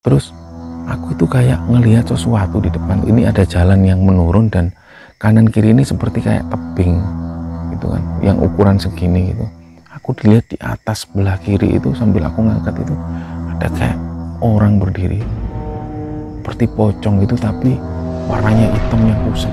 Terus aku itu kayak ngelihat sesuatu di depan. Ini ada jalan yang menurun dan kanan kiri ini seperti kayak tebing gitu kan, yang ukuran segini gitu. Aku dilihat di atas sebelah kiri itu sambil aku ngangkat itu ada kayak orang berdiri seperti pocong gitu, tapi warnanya hitam yang kusam.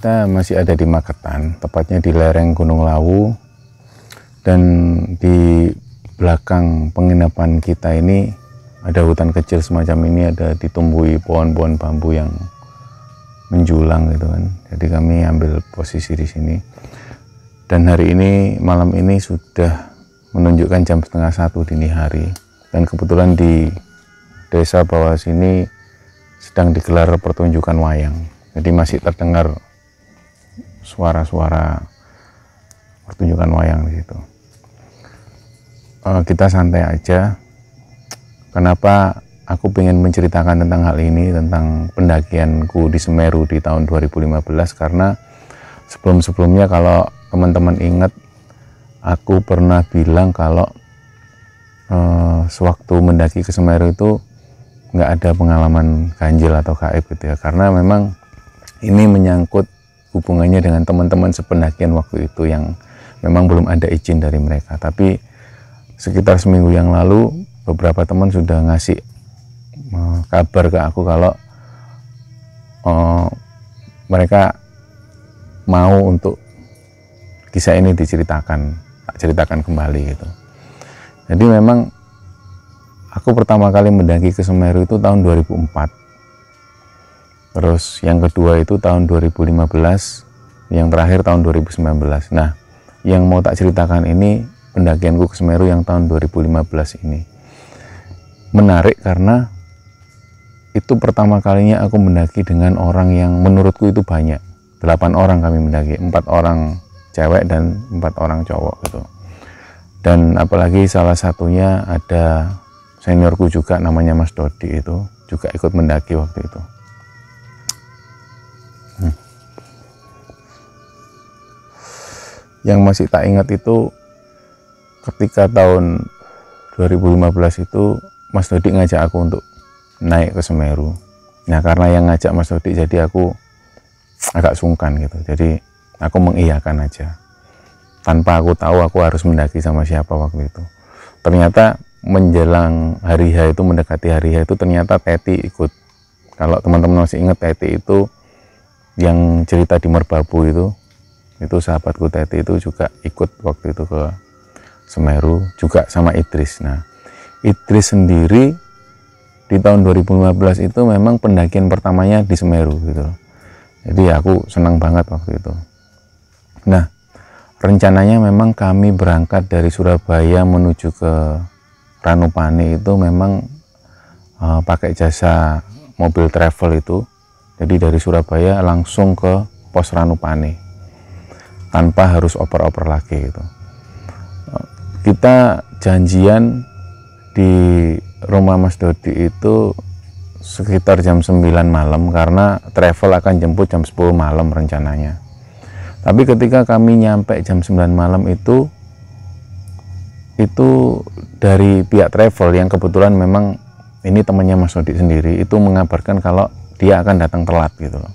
Kita masih ada di Magetan, tepatnya di lereng Gunung Lawu, dan di belakang penginapan kita ini ada hutan kecil semacam ini, ada ditumbuhi pohon-pohon bambu yang menjulang gitu kan. Jadi kami ambil posisi di sini, dan hari ini, malam ini sudah menunjukkan jam 12:30 dini hari, dan kebetulan di desa bawah sini sedang digelar pertunjukan wayang, jadi masih terdengar suara-suara pertunjukan wayang di situ. Kita santai aja. Kenapa aku pengen menceritakan tentang hal ini, tentang pendakianku di Semeru di tahun 2015? Karena sebelum-sebelumnya, kalau teman-teman ingat, aku pernah bilang kalau sewaktu mendaki ke Semeru itu nggak ada pengalaman ganjil atau gaib gitu ya, karena memang ini menyangkut hubungannya dengan teman-teman sependakian waktu itu yang memang belum ada izin dari mereka. Tapi sekitar seminggu yang lalu beberapa teman sudah ngasih kabar ke aku kalau mereka mau untuk kisah ini diceritakan, tak ceritakan kembali gitu. Jadi memang aku pertama kali mendaki ke Semeru itu tahun 2004. Terus yang kedua itu tahun 2015, yang terakhir tahun 2019. Nah, yang mau tak ceritakan ini pendakianku ke Semeru yang tahun 2015 ini. Menarik karena itu pertama kalinya aku mendaki dengan orang yang menurutku itu banyak. 8 orang kami mendaki, 4 orang cewek dan 4 orang cowok gitu. Dan apalagi salah satunya ada seniorku juga, namanya Mas Dodi, itu juga ikut mendaki waktu itu. Yang masih tak ingat itu ketika tahun 2015 itu Mas Dodi ngajak aku untuk naik ke Semeru. Nah, karena yang ngajak Mas Dodi, jadi aku agak sungkan gitu. Jadi aku mengiyakan aja, tanpa aku tahu aku harus mendaki sama siapa waktu itu. Ternyata menjelang hari H itu, mendekati hari H itu, ternyata Teti ikut. Kalau teman-teman masih ingat, Teti itu yang cerita di Merbabu itu sahabatku Teti itu juga ikut waktu itu ke Semeru, juga sama Idris. Nah, Idris sendiri di tahun 2015 itu memang pendakian pertamanya di Semeru gitu loh. Jadi aku senang banget waktu itu. Nah, rencananya memang kami berangkat dari Surabaya menuju ke Ranupane itu memang pakai jasa mobil travel itu. Jadi dari Surabaya langsung ke pos Ranupane tanpa harus oper-oper lagi gitu. Kita janjian di rumah Mas Dodi itu sekitar jam 9 malam karena travel akan jemput jam 10 malam rencananya. Tapi ketika kami nyampe jam 9 malam itu dari pihak travel yang kebetulan memang ini temannya Mas Dodi sendiri itu mengabarkan kalau dia akan datang telat gitu loh.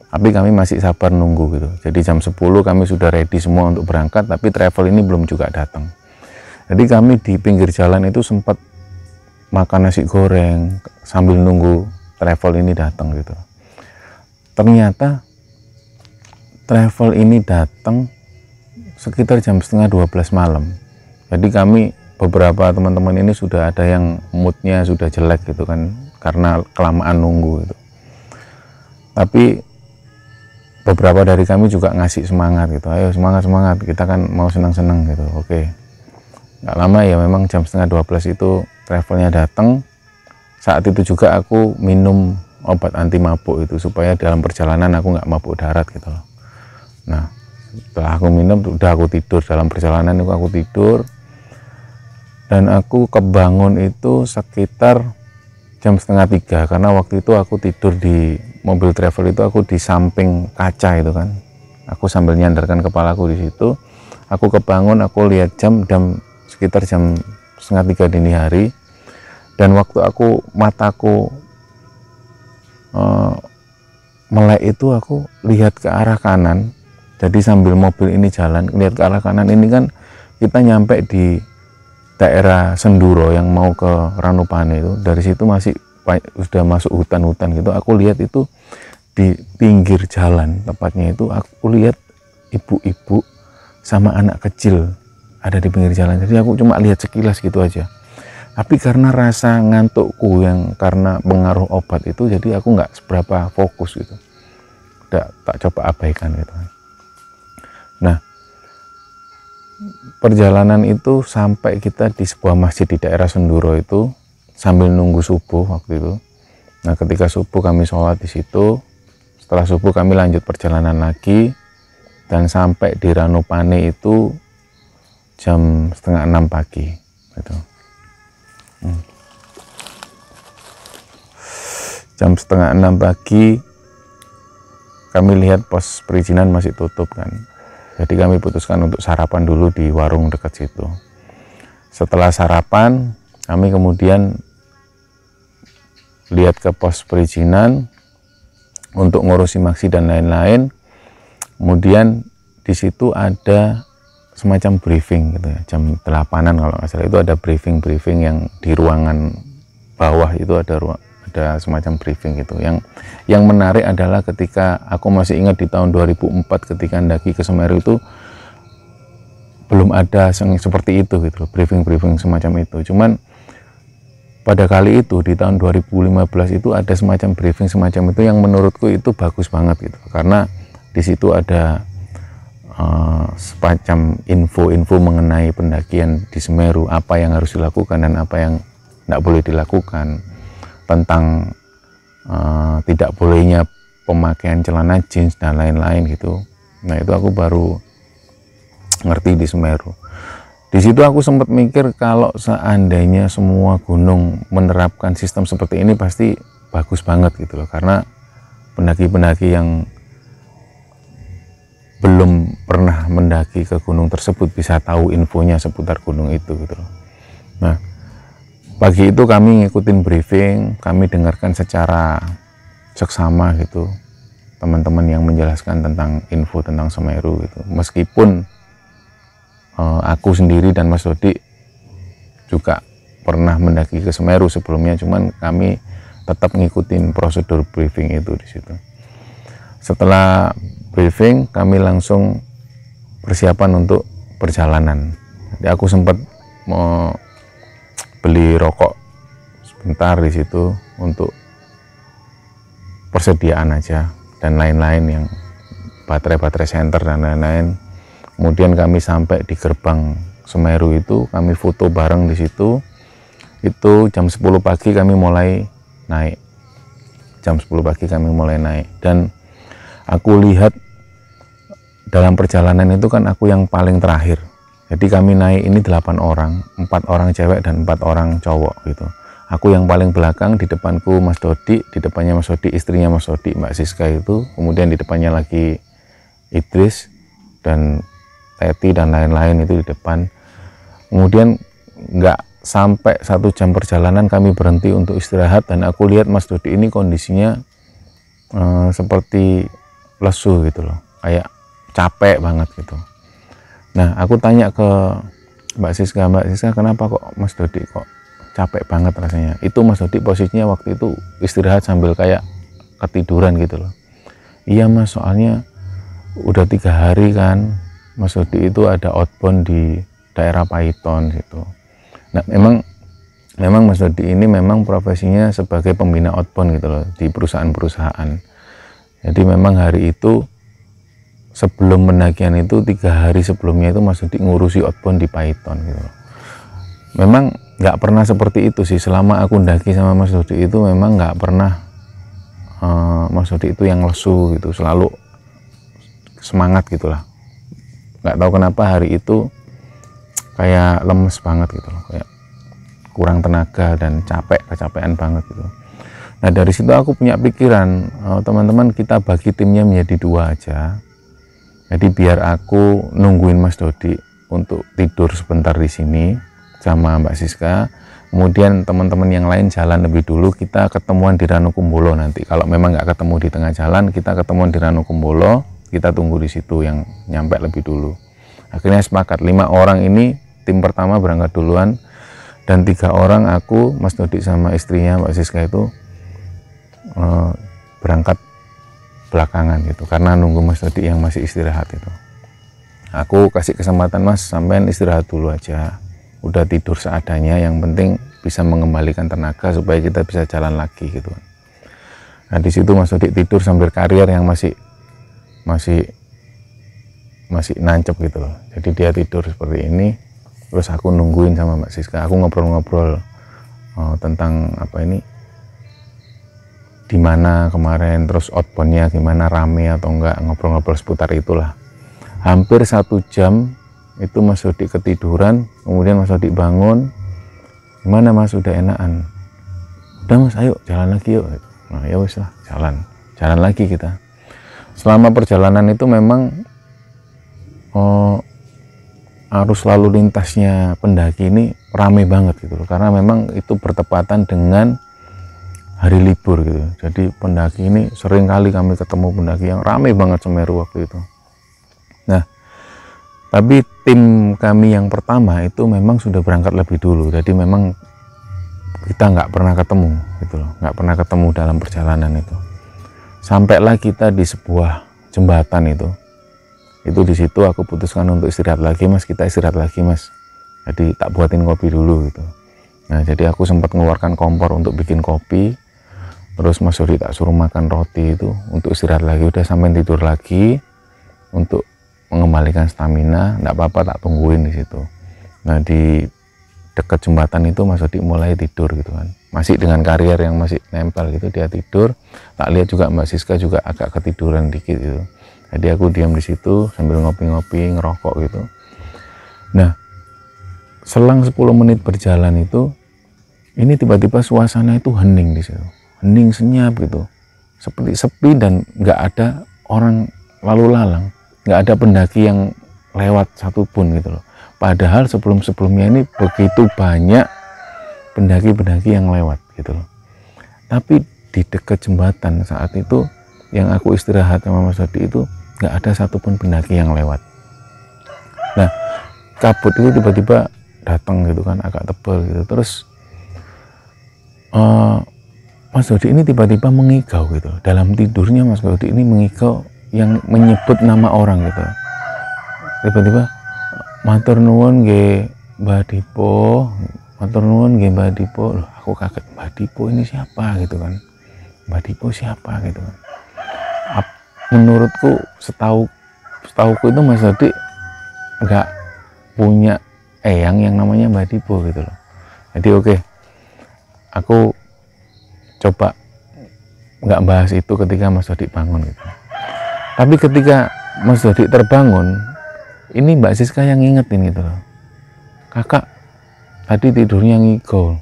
Tapi kami masih sabar nunggu gitu. Jadi jam 10 kami sudah ready semua untuk berangkat, tapi travel ini belum juga datang. Jadi kami di pinggir jalan itu sempat makan nasi goreng sambil nunggu travel ini datang gitu. Ternyata travel ini datang sekitar jam setengah 12 malam. Jadi kami beberapa teman-teman ini sudah ada yang moodnya sudah jelek gitu kan karena kelamaan nunggu gitu. Tapi beberapa dari kami juga ngasih semangat gitu, ayo semangat kita kan mau senang-senang gitu. Oke, nggak lama ya memang jam setengah 12 itu travelnya datang. Saat itu juga aku minum obat anti mabuk itu supaya dalam perjalanan aku nggak mabuk darat gitu loh. Nah, setelah aku minum udah aku tidur. Dalam perjalanan itu aku tidur dan aku kebangun itu sekitar jam setengah 3 karena waktu itu aku tidur di mobil travel itu, aku di samping kaca itu kan, aku sambil nyandarkan kepalaku di situ. Aku kebangun, aku lihat jam sekitar jam setengah 3 dini hari, dan waktu mataku melek itu aku lihat ke arah kanan. Jadi sambil mobil ini jalan lihat ke arah kanan, ini kan kita nyampe di daerah Senduro yang mau ke Ranupane itu. Dari situ masih sudah masuk hutan-hutan gitu. Aku lihat itu di pinggir jalan, tepatnya itu aku lihat ibu-ibu sama anak kecil ada di pinggir jalan. Jadi aku cuma lihat sekilas gitu aja. Tapi karena rasa ngantukku yang karena pengaruh obat itu, jadi aku nggak seberapa fokus gitu. Tak coba abaikan gitu. Nah, perjalanan itu sampai kita di sebuah masjid di daerah Senduro itu sambil nunggu subuh waktu itu. Nah, ketika subuh kami sholat di situ. Setelah subuh kami lanjut perjalanan lagi dan sampai di Ranupane itu jam setengah 6 pagi gitu. Jam setengah 6 pagi kami lihat pos perizinan masih tutup kan. Jadi kami putuskan untuk sarapan dulu di warung dekat situ. Setelah sarapan kami kemudian lihat ke pos perizinan untuk ngurusi maksi dan lain-lain. Kemudian di situ ada semacam briefing gitu ya, jam 8-an kalau nggak salah itu ada briefing yang di ruangan bawah itu ada semacam briefing gitu. Yang menarik adalah ketika aku masih ingat di tahun 2004 ketika mendaki ke Semeru itu belum ada seperti itu gitu, briefing semacam itu. Cuman pada kali itu di tahun 2015 itu ada semacam briefing semacam itu yang menurutku itu bagus banget gitu, karena di situ ada semacam info-info mengenai pendakian di Semeru, apa yang harus dilakukan dan apa yang tidak boleh dilakukan, tentang tidak bolehnya pemakaian celana jeans dan lain-lain gitu. Nah, itu aku baru ngerti di Semeru. Di situ aku sempat mikir kalau seandainya semua gunung menerapkan sistem seperti ini pasti bagus banget gitu loh, karena pendaki-pendaki yang belum pernah mendaki ke gunung tersebut bisa tahu infonya seputar gunung itu gitu loh. Nah, pagi itu kami ngikutin briefing, kami dengarkan secara seksama gitu teman-teman yang menjelaskan tentang info tentang Semeru gitu. Meskipun aku sendiri dan Mas Dodi juga pernah mendaki ke Semeru sebelumnya, cuman kami tetap ngikutin prosedur briefing itu di situ. Setelah briefing, kami langsung persiapan untuk perjalanan. Jadi aku sempat mau beli rokok bentar di situ untuk persediaan aja dan lain-lain, yang baterai center dan lain-lain. Kemudian kami sampai di gerbang Semeru itu, kami foto bareng di situ. Itu jam 10 pagi kami mulai naik. Jam 10 pagi kami mulai naik, dan aku lihat dalam perjalanan itu kan aku yang paling terakhir. Jadi kami naik ini 8 orang, 4 orang cewek dan 4 orang cowok gitu. Aku yang paling belakang, di depanku Mas Dodi, di depannya Mas Dodi istrinya Mas Dodi, Mbak Siska itu, kemudian di depannya lagi Idris dan Teti dan lain-lain itu di depan. Kemudian nggak sampai 1 jam perjalanan kami berhenti untuk istirahat, dan aku lihat Mas Dodi ini kondisinya seperti lesu gitu loh, kayak capek banget gitu. Nah, aku tanya ke Mbak Siska kenapa kok Mas Dodi kok capek banget rasanya? Itu Mas Dodi posisinya waktu itu istirahat sambil kayak ketiduran gitu loh. Iya Mas, soalnya udah 3 hari kan Mas Dodi itu ada outbound di daerah Paiton gitu. Nah, memang Mas Dodi ini memang profesinya sebagai pembina outbound gitu loh di perusahaan-perusahaan. Jadi memang hari itu sebelum pendakian itu 3 hari sebelumnya itu Mas Dodi ngurusi outbound di Paiton gitu loh. Memang nggak pernah seperti itu sih selama aku mendaki sama Mas Dodi itu, memang nggak pernah Mas Dodi itu yang lesu gitu, selalu semangat gitulah. Nggak tahu kenapa hari itu kayak lemes banget gitu loh, kayak kurang tenaga dan kecapean banget gitu. Nah, dari situ aku punya pikiran, teman-teman kita bagi timnya menjadi 2 aja. Jadi biar aku nungguin Mas Dodi untuk tidur sebentar di sini sama Mbak Siska, kemudian teman-teman yang lain jalan lebih dulu, kita ketemuan di Ranukumbolo nanti. Kalau memang nggak ketemu di tengah jalan, kita ketemuan di Ranukumbolo, kita tunggu di situ yang nyampe lebih dulu. Akhirnya sepakat 5 orang ini, tim pertama berangkat duluan, dan 3 orang, aku, Mas Dodi sama istrinya Mbak Siska itu berangkat belakangan gitu, karena nunggu Mas Dodi yang masih istirahat itu. Aku kasih kesempatan, Mas, sampean istirahat dulu aja, udah tidur seadanya, yang penting bisa mengembalikan tenaga supaya kita bisa jalan lagi gitu. Nah, di situ Mas Dodi tidur sambil karier yang masih nancep gitu loh. Jadi dia tidur seperti ini, terus aku nungguin sama Mbak Siska. Aku ngobrol-ngobrol tentang apa ini, di mana kemarin, terus outboundnya gimana, rame atau enggak, ngobrol-ngobrol seputar itulah. Hampir 1 jam itu Mas Dodi ketiduran, kemudian Mas Dodi bangun. Gimana Mas, udah enakan? Udah Mas, ayo jalan lagi yuk. Nah, ya wis lah, jalan lagi kita. Selama perjalanan itu memang arus lalu lintasnya pendaki ini rame banget gitu loh, karena memang itu bertepatan dengan hari libur gitu. Jadi pendaki ini sering kali kami ketemu pendaki yang rame banget Semeru waktu itu. Nah, tapi tim kami yang pertama itu memang sudah berangkat lebih dulu, jadi memang kita nggak pernah ketemu gitu loh, nggak pernah ketemu dalam perjalanan itu. Sampailah kita di sebuah jembatan itu di situ aku putuskan untuk istirahat lagi, Mas, kita istirahat lagi, Mas. Jadi tak buatin kopi dulu gitu. Nah, jadi aku sempat mengeluarkan kompor untuk bikin kopi, terus Mas Dodi tak suruh makan roti itu untuk istirahat lagi, udah sampai tidur lagi untuk mengembalikan stamina. Nggak apa-apa, tak tungguin di situ. Nah, di dekat jembatan itu Mas Dodi mulai tidur gitu kan, masih dengan karier yang masih nempel gitu, dia tidur. Tak lihat juga Mbak Siska juga agak ketiduran dikit gitu. Jadi aku diam di situ sambil ngopi-ngopi, ngerokok gitu. Nah, selang 10 menit berjalan itu, ini tiba-tiba suasana itu hening di situ, hening senyap gitu, seperti sepi dan nggak ada orang lalu lalang, nggak ada pendaki yang lewat satupun gitu loh. Padahal sebelum-sebelumnya ini begitu banyak pendaki-pendaki yang lewat gitu loh. Tapi di dekat jembatan saat itu yang aku istirahat sama Mas Dodi itu nggak ada satupun pendaki yang lewat. Nah, kabut itu tiba-tiba datang gitu kan, agak tebal gitu. Terus Mas Dodi ini tiba-tiba mengigau gitu. Dalam tidurnya Mas Dodi ini mengigau yang menyebut nama orang gitu. Tiba-tiba, matur nuwun nggih Mbah Dipo, matur nuwun nggih Mbah Dipo. Loh, aku kaget, Mbah Dipo ini siapa gitu kan, Mbah Dipo siapa gitu kan. Menurutku setauku itu Mas Dodi nggak punya eyang yang namanya Mbah Dipo gitu loh. Jadi oke, aku coba nggak bahas itu ketika Mas Dodi bangun gitu. Tapi ketika Mas Dodi terbangun, ini Mbak Siska yang ngingetin gitu loh, kakak tadi tidurnya ngigau.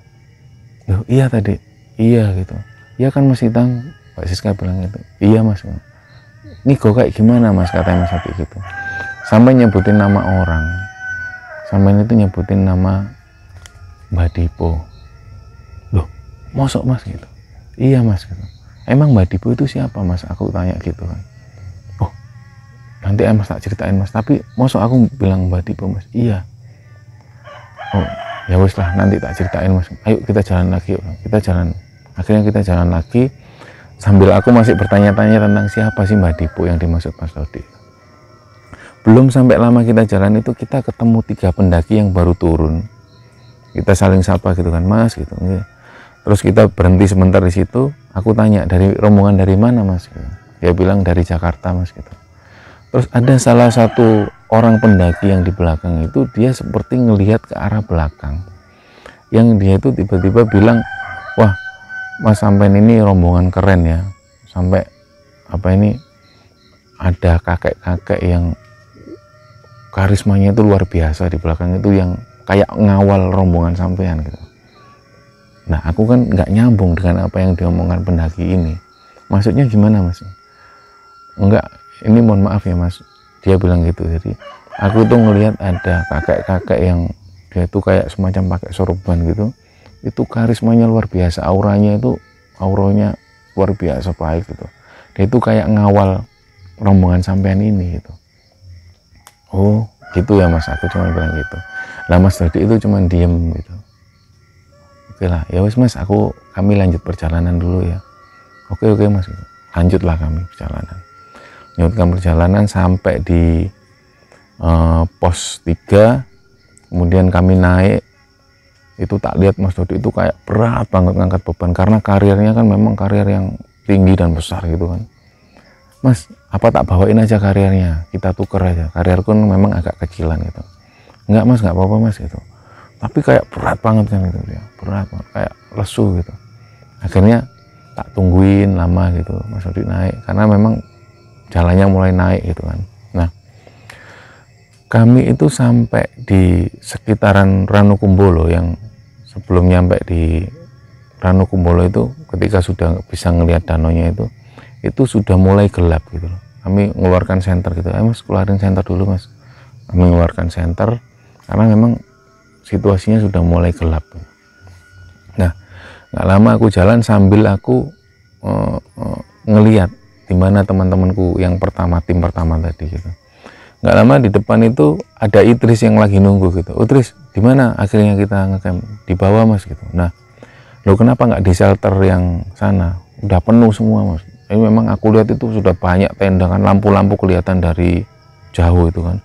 Loh iya tadi, iya gitu, iya kan Mas Itang, Mbak Siska bilang gitu, iya Mas. Ngigau kayak gimana Mas, katanya Mas Dodi gitu, sampai nyebutin nama orang, sampai itu nyebutin nama Mbah Dipo. Loh mosok Mas gitu, iya Mas gitu. Emang Mbah Dipo itu siapa Mas, aku tanya gitu kan. Oh nanti Mas tak ceritain Mas, tapi mosok aku bilang Mbah Dipo Mas, iya. Oh ya wes lah, nanti tak ceritain Mas, ayo kita jalan lagi. Kita jalan, akhirnya kita jalan lagi sambil aku masih bertanya-tanya tentang siapa sih Mbah Dipo yang dimaksud Mas Dodi. Belum sampai lama kita jalan itu kita ketemu 3 pendaki yang baru turun. Kita saling sapa gitu kan, Mas gitu. Terus kita berhenti sebentar di situ. Aku tanya, dari rombongan dari mana Mas? Dia bilang dari Jakarta Mas gitu. Terus ada salah satu orang pendaki yang di belakang itu, dia seperti ngelihat ke arah belakang. Yang dia itu tiba-tiba bilang, wah Mas sampean ini rombongan keren ya. Sampai apa ini, ada kakek-kakek yang karismanya itu luar biasa di belakang itu, yang kayak ngawal rombongan sampean gitu. Nah aku kan nggak nyambung dengan apa yang diomongkan pendaki ini. Maksudnya gimana Mas? Enggak, ini mohon maaf ya Mas, dia bilang gitu. Jadi aku tuh ngelihat ada kakek-kakek yang dia tuh kayak semacam pakai sorban gitu, itu karismanya luar biasa, auranya luar biasa baik gitu. Dia itu kayak ngawal rombongan sampean ini gitu. Oh gitu ya Mas, aku cuma bilang gitu. Lah Mas Dodi itu cuma diem gitu. Oke lah, ya wes Mas, kami lanjut perjalanan dulu ya. Oke Mas, lanjutlah kami perjalanan. Lanjutkan perjalanan sampai di pos 3, kemudian kami naik. Itu tak lihat Mas Dodi itu kayak berat banget ngangkat beban, karena karirnya kan memang karir yang tinggi dan besar gitu kan. Mas, apa tak bawain aja karirnya, kita tuker aja, karirku memang agak kecilan gitu. Enggak Mas, nggak apa-apa Mas gitu, tapi kayak berat banget kan gitu, dia berat banget, kayak lesu gitu. Akhirnya tak tungguin lama gitu Mas Dodi naik, karena memang jalannya mulai naik gitu kan. Nah kami itu sampai di sekitaran Ranukumbolo, yang sebelum nyampe di Ranukumbolo itu, ketika sudah bisa ngelihat danaunya itu sudah mulai gelap gitu loh. Kami mengeluarkan senter gitu, Mas keluarin senter dulu Mas. Kami mengeluarkan senter karena memang situasinya sudah mulai gelap. Nah nggak lama aku jalan sambil aku ngelihat di mana teman-temanku yang tim pertama tadi gitu. Nggak lama di depan itu ada Idris yang lagi nunggu gitu. Idris di mana akhirnya kita ngecamp? Di bawah Mas gitu. Nah lo kenapa nggak di shelter yang sana? Udah penuh semua Mas. Ini memang aku lihat itu sudah banyak tenda kan, lampu-lampu kelihatan dari jauh itu kan.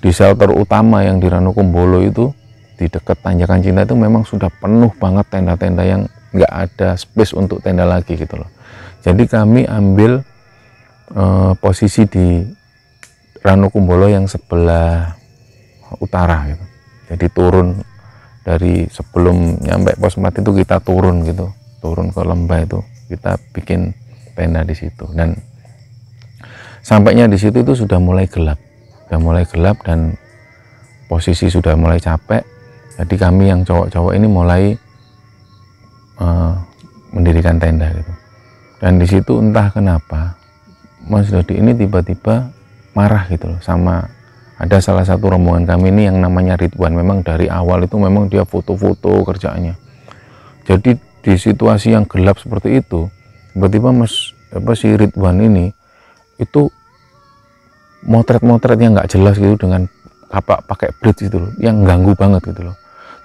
Di shelter utama yang di Ranukumbolo itu, di dekat Tanjakan Cinta itu memang sudah penuh banget tenda-tenda yang nggak ada space untuk tenda lagi gitu loh. Jadi kami ambil posisi di Ranukumbolo yang sebelah utara gitu. Jadi turun dari sebelum nyampe pos 4 itu kita turun gitu, turun ke lembah itu, kita bikin tenda di situ. Dan sampainya di situ itu sudah mulai gelap, dan posisi sudah mulai capek. Jadi kami yang cowok-cowok ini mulai mendirikan tenda gitu. Dan di situ entah kenapa Mas Dodi ini tiba-tiba marah gitu loh sama ada salah satu rombongan kami ini yang namanya Ridwan. Memang dari awal itu memang dia foto-foto kerjaannya. Jadi di situasi yang gelap seperti itu, tiba-tiba si Ridwan ini itu motret-motret yang nggak jelas gitu dengan pakai blitz itu loh, yang ganggu banget gitu loh.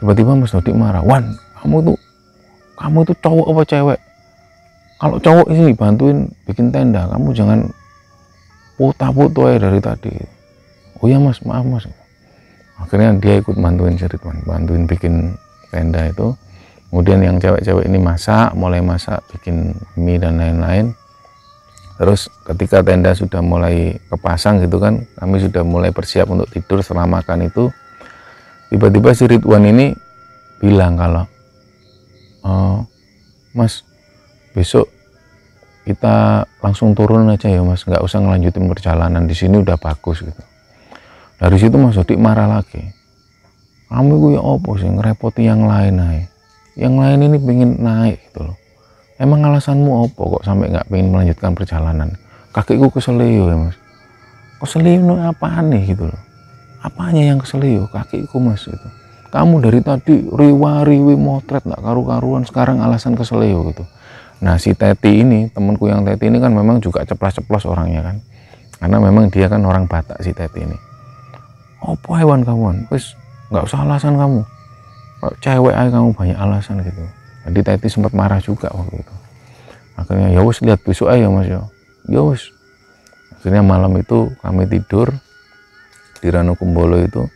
Tiba-tiba Mas Dodi marah, "Wan, kamu itu cowok apa cewek? Kalau cowok ini bantuin bikin tenda, kamu jangan foto-foto ya dari tadi." "Oh ya Mas, maaf Mas." Akhirnya dia ikut bantuin si Ridwan, bantuin bikin tenda itu. Kemudian yang cewek-cewek ini masak, mulai masak, bikin mie dan lain-lain. Terus ketika tenda sudah mulai kepasang gitu kan, kami sudah mulai bersiap untuk tidur. Setelah makan itu, tiba-tiba si Ridwan ini bilang kalau, Mas, besok kita langsung turun aja ya Mas, nggak usah ngelanjutin perjalanan, di sini udah bagus gitu. Dari situ Mas Dodik marah lagi. Kamu itu ya apa sih ngerepoti yang lain aja. Yang lain ini pengen naik gitu loh. Emang alasanmu apa kok sampai nggak pengen melanjutkan perjalanan? Kakiku keselio ya Mas. Keselio apaan nih gitu loh. Apanya yang keselio? Kakiku Mas gitu. Kamu dari tadi riwa-riwi motret nggak karu-karuan, sekarang alasan keselio gitu. Nah si Teti ini, temanku yang Teti ini kan memang juga ceplas-ceplos orangnya kan. Karena memang dia kan orang Batak si Teti ini. Apa hewan kawan? Wis nggak usah alasan kamu. Cewek aja kamu banyak alasan gitu. Jadi Teti sempat marah juga waktu itu. Akhirnya ya wis lihat besok aja Mas ya. Ya wis. Akhirnya malam itu kami tidur di Ranukumbolo itu.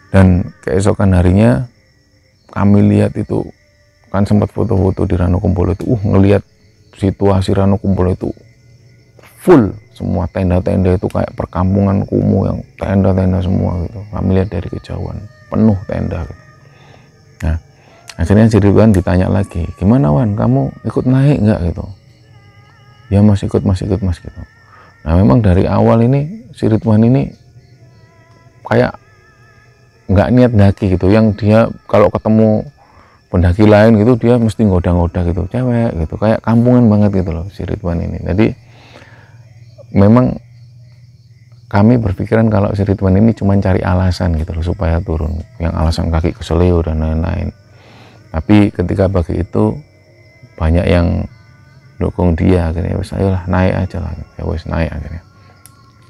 Dan keesokan harinya kami lihat itu kan sempat foto-foto di Ranukumbolo itu. Ngelihat situasi Ranukumbolo itu full, semua tenda-tenda itu kayak perkampungan kumuh yang tenda-tenda semua gitu. Kami lihat dari kejauhan penuh tenda gitu. Nah akhirnya si Ridwan ditanya lagi, gimana Wan, kamu ikut naik nggak gitu? Ya Mas, ikut Mas gitu. Nah memang dari awal ini si Ridwan ini kayak nggak niat daki gitu, yang dia kalau ketemu pendaki lain gitu dia mesti ngoda-ngoda gitu, cewek gitu, kayak kampungan banget gitu loh si Ridwan ini. Jadi memang kami berpikiran kalau si Ridwan ini cuma cari alasan gitu loh supaya turun, yang alasan kaki keselio dan lain-lain. Tapi ketika pagi itu banyak yang dukung dia, akhirnya wes ayolah naik aja lah, ya wes naik. Akhirnya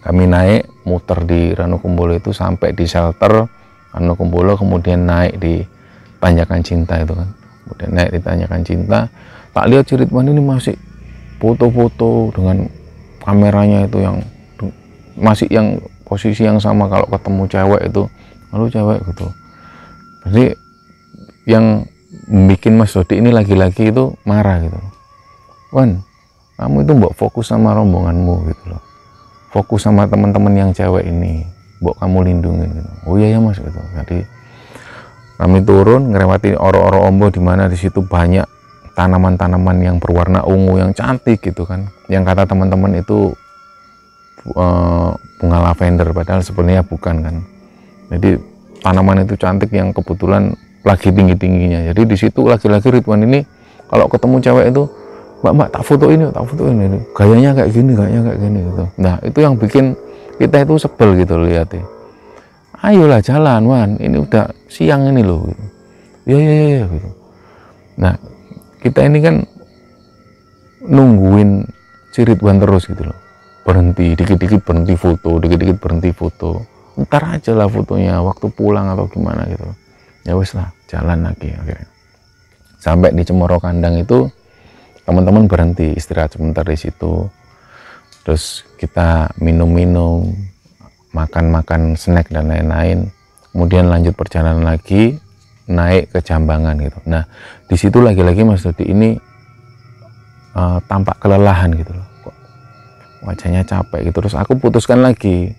kami naik muter di Ranukumbolo itu sampai di shelter Ranukumbolo, kemudian naik di Tanjakan Cinta itu kan, kemudian naik di Tanjakan Cinta. Tak lihat si Ridwan ini masih foto-foto dengan kameranya itu yang masih yang posisi yang sama kalau ketemu cewek itu, lalu cewek gitu. Jadi yang bikin Mas Dodik ini lagi-lagi itu marah gitu. Wan, kamu itu mbok fokus sama rombonganmu gitu loh. Fokus sama teman-teman yang cewek ini, mbok kamu lindungin gitu. Oh iya ya Mas gitu. Jadi kami turun ngelewati Oro-Oro Ombo, di mana di situ banyak tanaman-tanaman yang berwarna ungu yang cantik gitu kan. Yang kata teman-teman itu bunga lavender, padahal sebenarnya bukan kan. Jadi tanaman itu cantik yang kebetulan lagi tinggi-tingginya. Jadi di situ lagi-lagi Ridwan ini kalau ketemu cewek itu, mbak tak foto ini, gayanya kayak gini gitu. Nah itu yang bikin kita itu sebel gitu lihatnya. Ayolah jalan Wan, ini udah siang ini loh gitu. Ya gitu. Nah kita ini kan nungguin si Ridwan terus gitu loh, berhenti dikit-dikit berhenti foto, dikit-dikit berhenti foto, ntar aja lah fotonya waktu pulang atau gimana gitu. Ya wes lah, jalan lagi akhirnya. Sampai di Cemoro Kandang itu teman-teman berhenti istirahat sebentar di situ, terus kita minum-minum, makan-makan snack dan lain-lain, kemudian lanjut perjalanan lagi naik ke Jambangan gitu. Nah di situ lagi-lagi Mas Dodik ini tampak kelelahan gitu loh, kok wajahnya capek gitu. Terus aku putuskan lagi,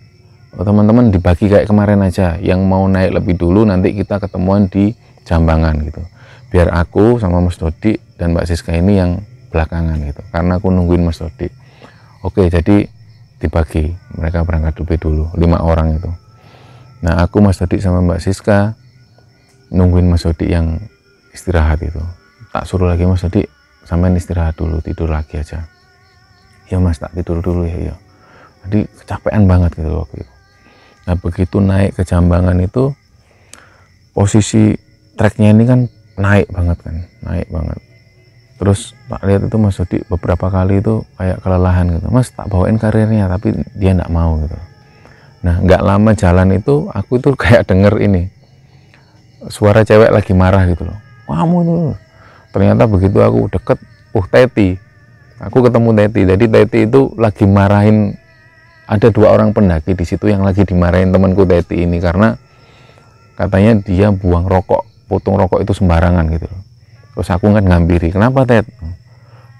teman-teman dibagi kayak kemarin aja, yang mau naik lebih dulu nanti kita ketemuan di Jambangan gitu, biar aku sama Mas Dodik dan Mbak Siska ini yang belakangan gitu, karena aku nungguin Mas Dodik. Oke, jadi dibagi, mereka berangkat lebih dulu 5 orang itu. Nah aku, Mas Dodik sama Mbak Siska nungguin Mas Dodik yang istirahat itu. Tak suruh lagi, Mas Dodik sampean istirahat dulu, tidur lagi aja. Ya Mas, tak tidur dulu ya. Jadi kecapean banget gitu waktu itu. Nah begitu naik ke Jambangan itu, posisi treknya ini kan naik banget kan, naik banget. Terus tak lihat itu Mas Dodik beberapa kali itu kayak kelelahan gitu. Mas tak bawain karirnya, tapi dia nggak mau gitu. Nah nggak lama jalan itu aku tuh kayak denger ini suara cewek lagi marah gitu loh. Kamu itu, ternyata begitu aku deket, Teti. Aku ketemu Teti. Jadi Teti itu lagi marahin, ada 2 orang pendaki di situ yang lagi dimarahin temanku Teti ini karena katanya dia buang rokok putung rokok itu sembarangan gitu loh. Terus aku kan ngampiri, kenapa Ted?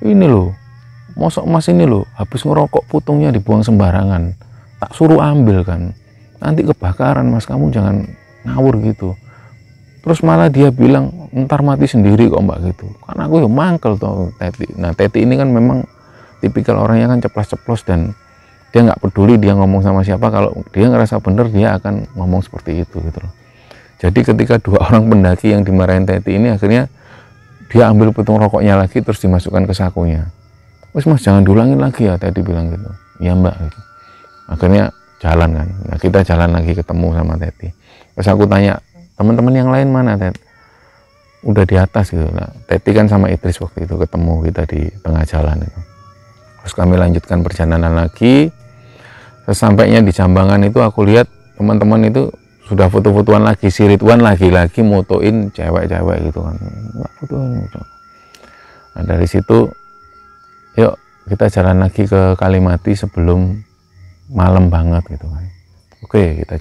Ini loh, mosok mas ini loh, habis ngerokok putungnya dibuang sembarangan, tak suruh ambil kan, nanti kebakaran mas, kamu jangan ngawur gitu. Terus malah dia bilang, ntar mati sendiri kok mbak gitu. Karena aku ya mangkel tuh Teti. Nah Teti ini kan memang tipikal orangnya kan ceplos-ceplos, dan dia nggak peduli dia ngomong sama siapa, kalau dia ngerasa bener dia akan ngomong seperti itu gitu loh. Jadi ketika dua orang pendaki yang dimarahin Teti ini, akhirnya dia ambil putung rokoknya lagi terus dimasukkan ke sakunya. Wes mas jangan diulangin lagi ya, Teti bilang gitu. Iya mbak gitu. Akhirnya jalan kan. Nah kita jalan lagi ketemu sama Teti. Terus aku tanya, teman-teman yang lain mana Tet? Udah di atas gitu. Nah, Teti kan sama Idris waktu itu ketemu kita di tengah jalan itu. Terus kami lanjutkan perjalanan lagi. Sesampainya di Jambangan itu aku lihat teman-teman itu sudah foto-fotoan lagi, si Ridwan lagi-lagi motoin cewek-cewek gitu kan. Nggak fotoin. Nah dari situ yuk kita jalan lagi ke Kalimati sebelum malam banget gitu kan. Oke kita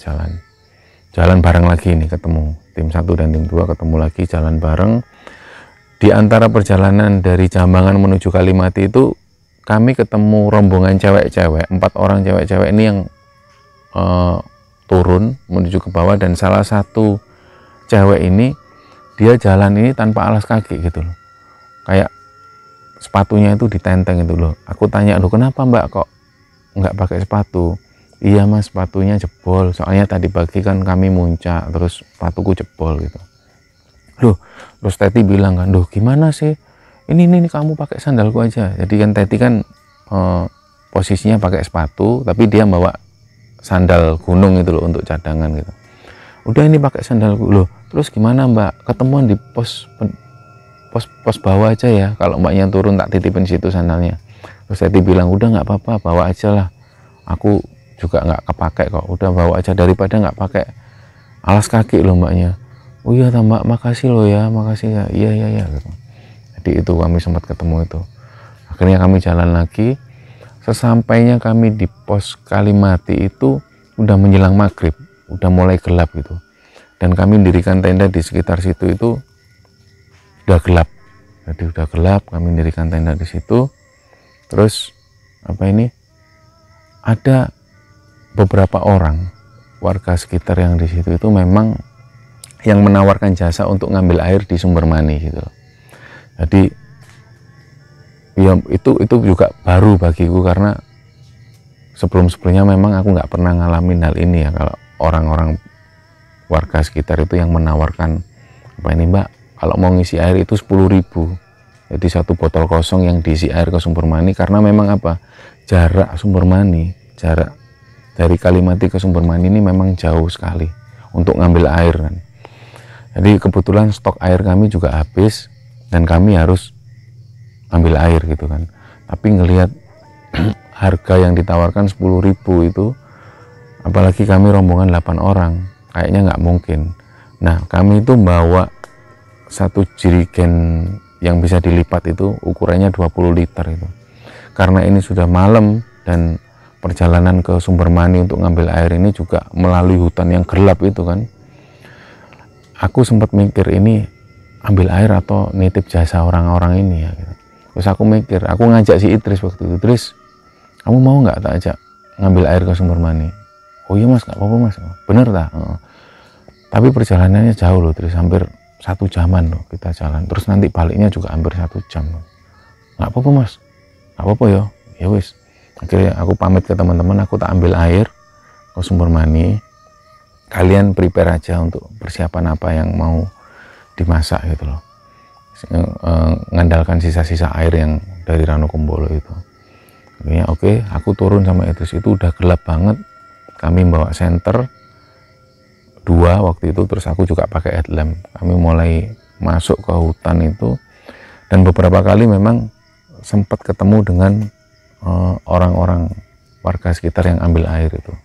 jalan bareng lagi nih, ketemu tim 1 dan tim 2 ketemu lagi, jalan bareng. Di antara perjalanan dari Jambangan menuju Kalimati itu kami ketemu rombongan cewek-cewek, 4 orang cewek-cewek ini yang turun menuju ke bawah, dan salah satu cewek ini dia jalan ini tanpa alas kaki gitu loh, kayak sepatunya itu ditenteng itu loh. Aku tanya, loh kenapa mbak kok nggak pakai sepatu? Iya mas, sepatunya jebol, soalnya tadi pagi kan kami muncak terus sepatuku jebol gitu. Loh terus Teti bilang kan, loh gimana sih ini kamu pakai sandalku aja. Jadi kan Teti kan posisinya pakai sepatu tapi dia bawa sandal gunung itu loh untuk cadangan gitu. Udah ini pakai sandalku. Loh terus gimana mbak, ketemuan di pos bawah aja ya, kalau mbaknya turun tak titipin situ sandalnya. Terus Teti bilang udah nggak apa-apa, bawa aja lah, aku juga nggak kepake kok, udah bawa aja daripada nggak pakai alas kaki loh mbaknya. Oh iya mbak, makasih loh ya, makasih ya. Iya gitu. Jadi itu kami sempat ketemu itu. Akhirnya kami jalan lagi. Sesampainya kami di pos Kalimati itu udah menjelang maghrib, udah mulai gelap gitu, dan kami mendirikan tenda di sekitar situ itu udah gelap. Jadi udah gelap kami mendirikan tenda di situ. Terus apa ini, ada beberapa orang warga sekitar yang di situ itu memang yang menawarkan jasa untuk ngambil air di sumber mani gitu. Jadi ya itu juga baru bagiku, karena sebelumnya memang aku nggak pernah ngalamin hal ini ya, kalau orang-orang warga sekitar itu yang menawarkan apa ini mbak, kalau mau ngisi air itu 10.000, jadi satu botol kosong yang diisi air ke sumber mani. Karena memang apa, jarak sumber mani, jarak dari Kalimati ke sumber mani ini memang jauh sekali untuk ngambil air kan. Jadi kebetulan stok air kami juga habis dan kami harus ambil air gitu kan. Tapi ngelihat harga yang ditawarkan 10.000 itu, apalagi kami rombongan 8 orang, kayaknya nggak mungkin. Nah kami itu bawa satu jerigen yang bisa dilipat itu, ukurannya 20 liter itu. Karena ini sudah malam dan perjalanan ke sumber mani untuk ngambil air ini juga melalui hutan yang gelap itu kan, aku sempat mikir ini ambil air atau nitip jasa orang-orang ini ya gitu. Terus aku mikir, aku ngajak si Idris waktu itu, Idris kamu mau nggak tak ajak ngambil air ke sumber mani? Oh iya mas, nggak apa-apa mas, bener tak? Tapi perjalanannya jauh loh Idris, hampir 1 jaman loh kita jalan, terus nanti baliknya juga hampir 1 jam loh. Nggak apa-apa mas, nggak apa-apa ya wis. Akhirnya aku pamit ke teman-teman, aku tak ambil air ke sumber mani, kalian prepare aja untuk persiapan apa yang mau dimasak gitu loh. Ngandalkan sisa-sisa air yang dari Ranu Kumbolo itu. Akhirnya oke, aku turun sama itu udah gelap banget. Kami bawa senter 2 waktu itu, terus aku juga pakai headlamp. Kami mulai masuk ke hutan itu, dan beberapa kali memang sempat ketemu dengan orang-orang warga sekitar yang ambil air itu.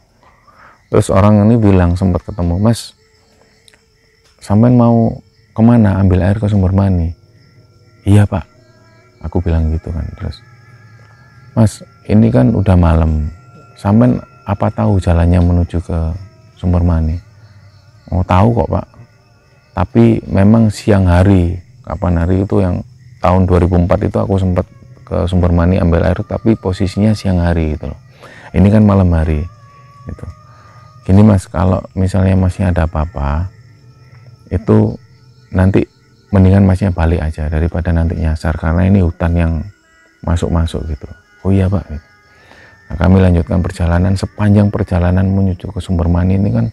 Terus orang ini bilang, sempat ketemu, mas sampean mau kemana, ambil air ke sumber mani? Iya pak, aku bilang gitu kan. Terus mas ini kan udah malam, sampean apa tahu jalannya menuju ke sumber mani? Oh tahu kok pak, Tapi memang siang hari, kapan hari itu yang tahun 2004 itu aku sempat ke Sumber Mani ambil air, tapi posisinya siang hari gitu loh. Ini kan malam hari gitu. Gini Mas, kalau misalnya Masnya ada apa-apa itu nanti mendingan Masnya balik aja daripada nanti nyasar, karena ini hutan yang masuk-masuk gitu. Oh iya Pak gitu. Nah, kami lanjutkan perjalanan. Sepanjang perjalanan menuju ke Sumber Mani ini kan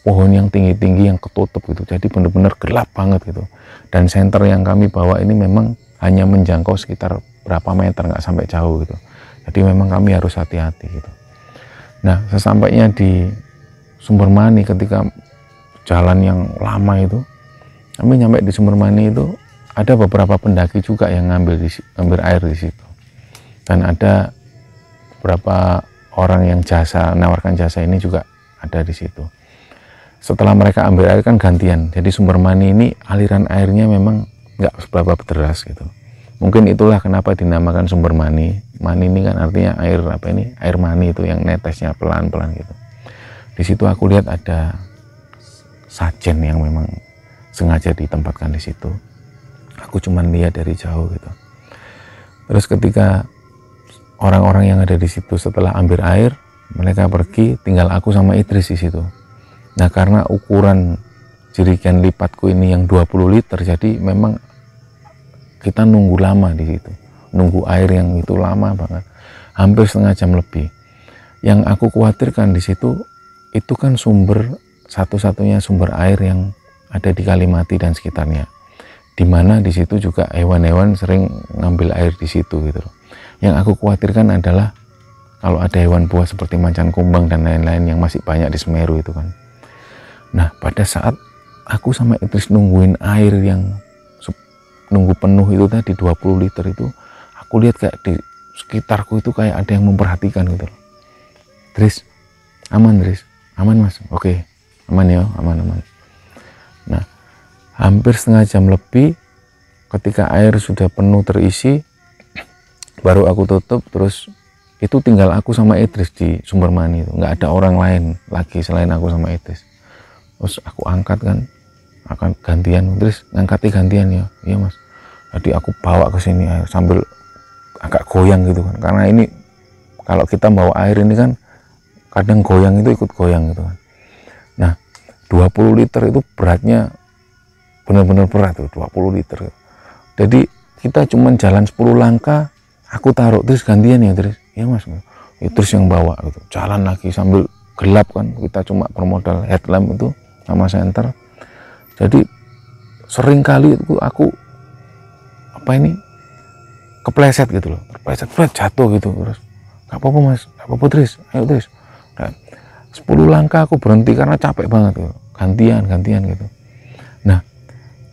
pohon yang tinggi-tinggi yang ketutup gitu, jadi benar-benar gelap banget gitu. Dan senter yang kami bawa ini memang hanya menjangkau sekitar berapa meter, nggak sampai jauh gitu. Jadi memang kami harus hati-hati gitu. Nah, sesampainya di Sumber Mani, ketika jalan yang lama itu, kami nyampe di Sumber Mani itu ada beberapa pendaki juga yang ngambil air di situ. Dan ada beberapa orang yang nawarkan jasa ini juga ada di situ. Setelah mereka ambil air kan gantian. Jadi Sumber Mani ini aliran airnya memang nggak seberapa deras gitu. Mungkin itulah kenapa dinamakan Sumber Mani. Mani ini kan artinya air apa ini? Air mani itu yang netesnya pelan-pelan gitu. Di situ aku lihat ada sajen yang memang sengaja ditempatkan di situ. Aku cuman lihat dari jauh gitu. Terus ketika orang-orang yang ada di situ setelah ambil air, mereka pergi, tinggal aku sama Idris di situ. Nah, karena ukuran jerigen lipatku ini yang 20 liter, jadi memang kita nunggu lama di situ. Nunggu air yang itu lama banget. Hampir setengah jam lebih. Yang aku khawatirkan di situ, itu kan satu-satunya sumber air yang ada di Kalimati dan sekitarnya. Dimana di situ juga hewan-hewan sering ngambil air di situ gitu loh. Yang aku khawatirkan adalah kalau ada hewan buas seperti macan kumbang dan lain-lain yang masih banyak di Semeru itu kan. Nah, pada saat aku sama Idris nungguin air yang nunggu penuh itu tadi 20 liter itu, aku lihat kayak di sekitarku itu kayak ada yang memperhatikan gitu loh. Idris, aman Idris? Aman Mas? Oke, aman ya, aman. Nah, hampir setengah jam lebih, ketika air sudah penuh terisi, baru aku tutup. Terus itu tinggal aku sama Idris di Sumber Mani itu, nggak ada orang lain lagi selain aku sama Idris. Terus aku angkat kan, akan gantian. Idris ngangkati gantian ya, iya Mas. Jadi aku bawa ke sini air sambil agak goyang gitu kan, karena ini kalau kita bawa air ini kan kadang goyang itu ikut goyang gitu kan. Nah, 20 liter itu beratnya benar-benar berat tuh, 20 liter. Jadi kita cuman jalan 10 langkah, aku taruh, terus gantian ya Terus, ya Mas, terus yang bawa gitu, jalan lagi sambil gelap kan, kita cuma bermodal headlamp itu sama senter. Jadi sering kali itu aku kepleset gitu loh, kepleset jatuh gitu. Terus nggak apa-apa Mas, nggak apa-apa Tris, ayo Tris. Dan 10 langkah aku berhenti karena capek banget gitu. Gantian gitu. Nah,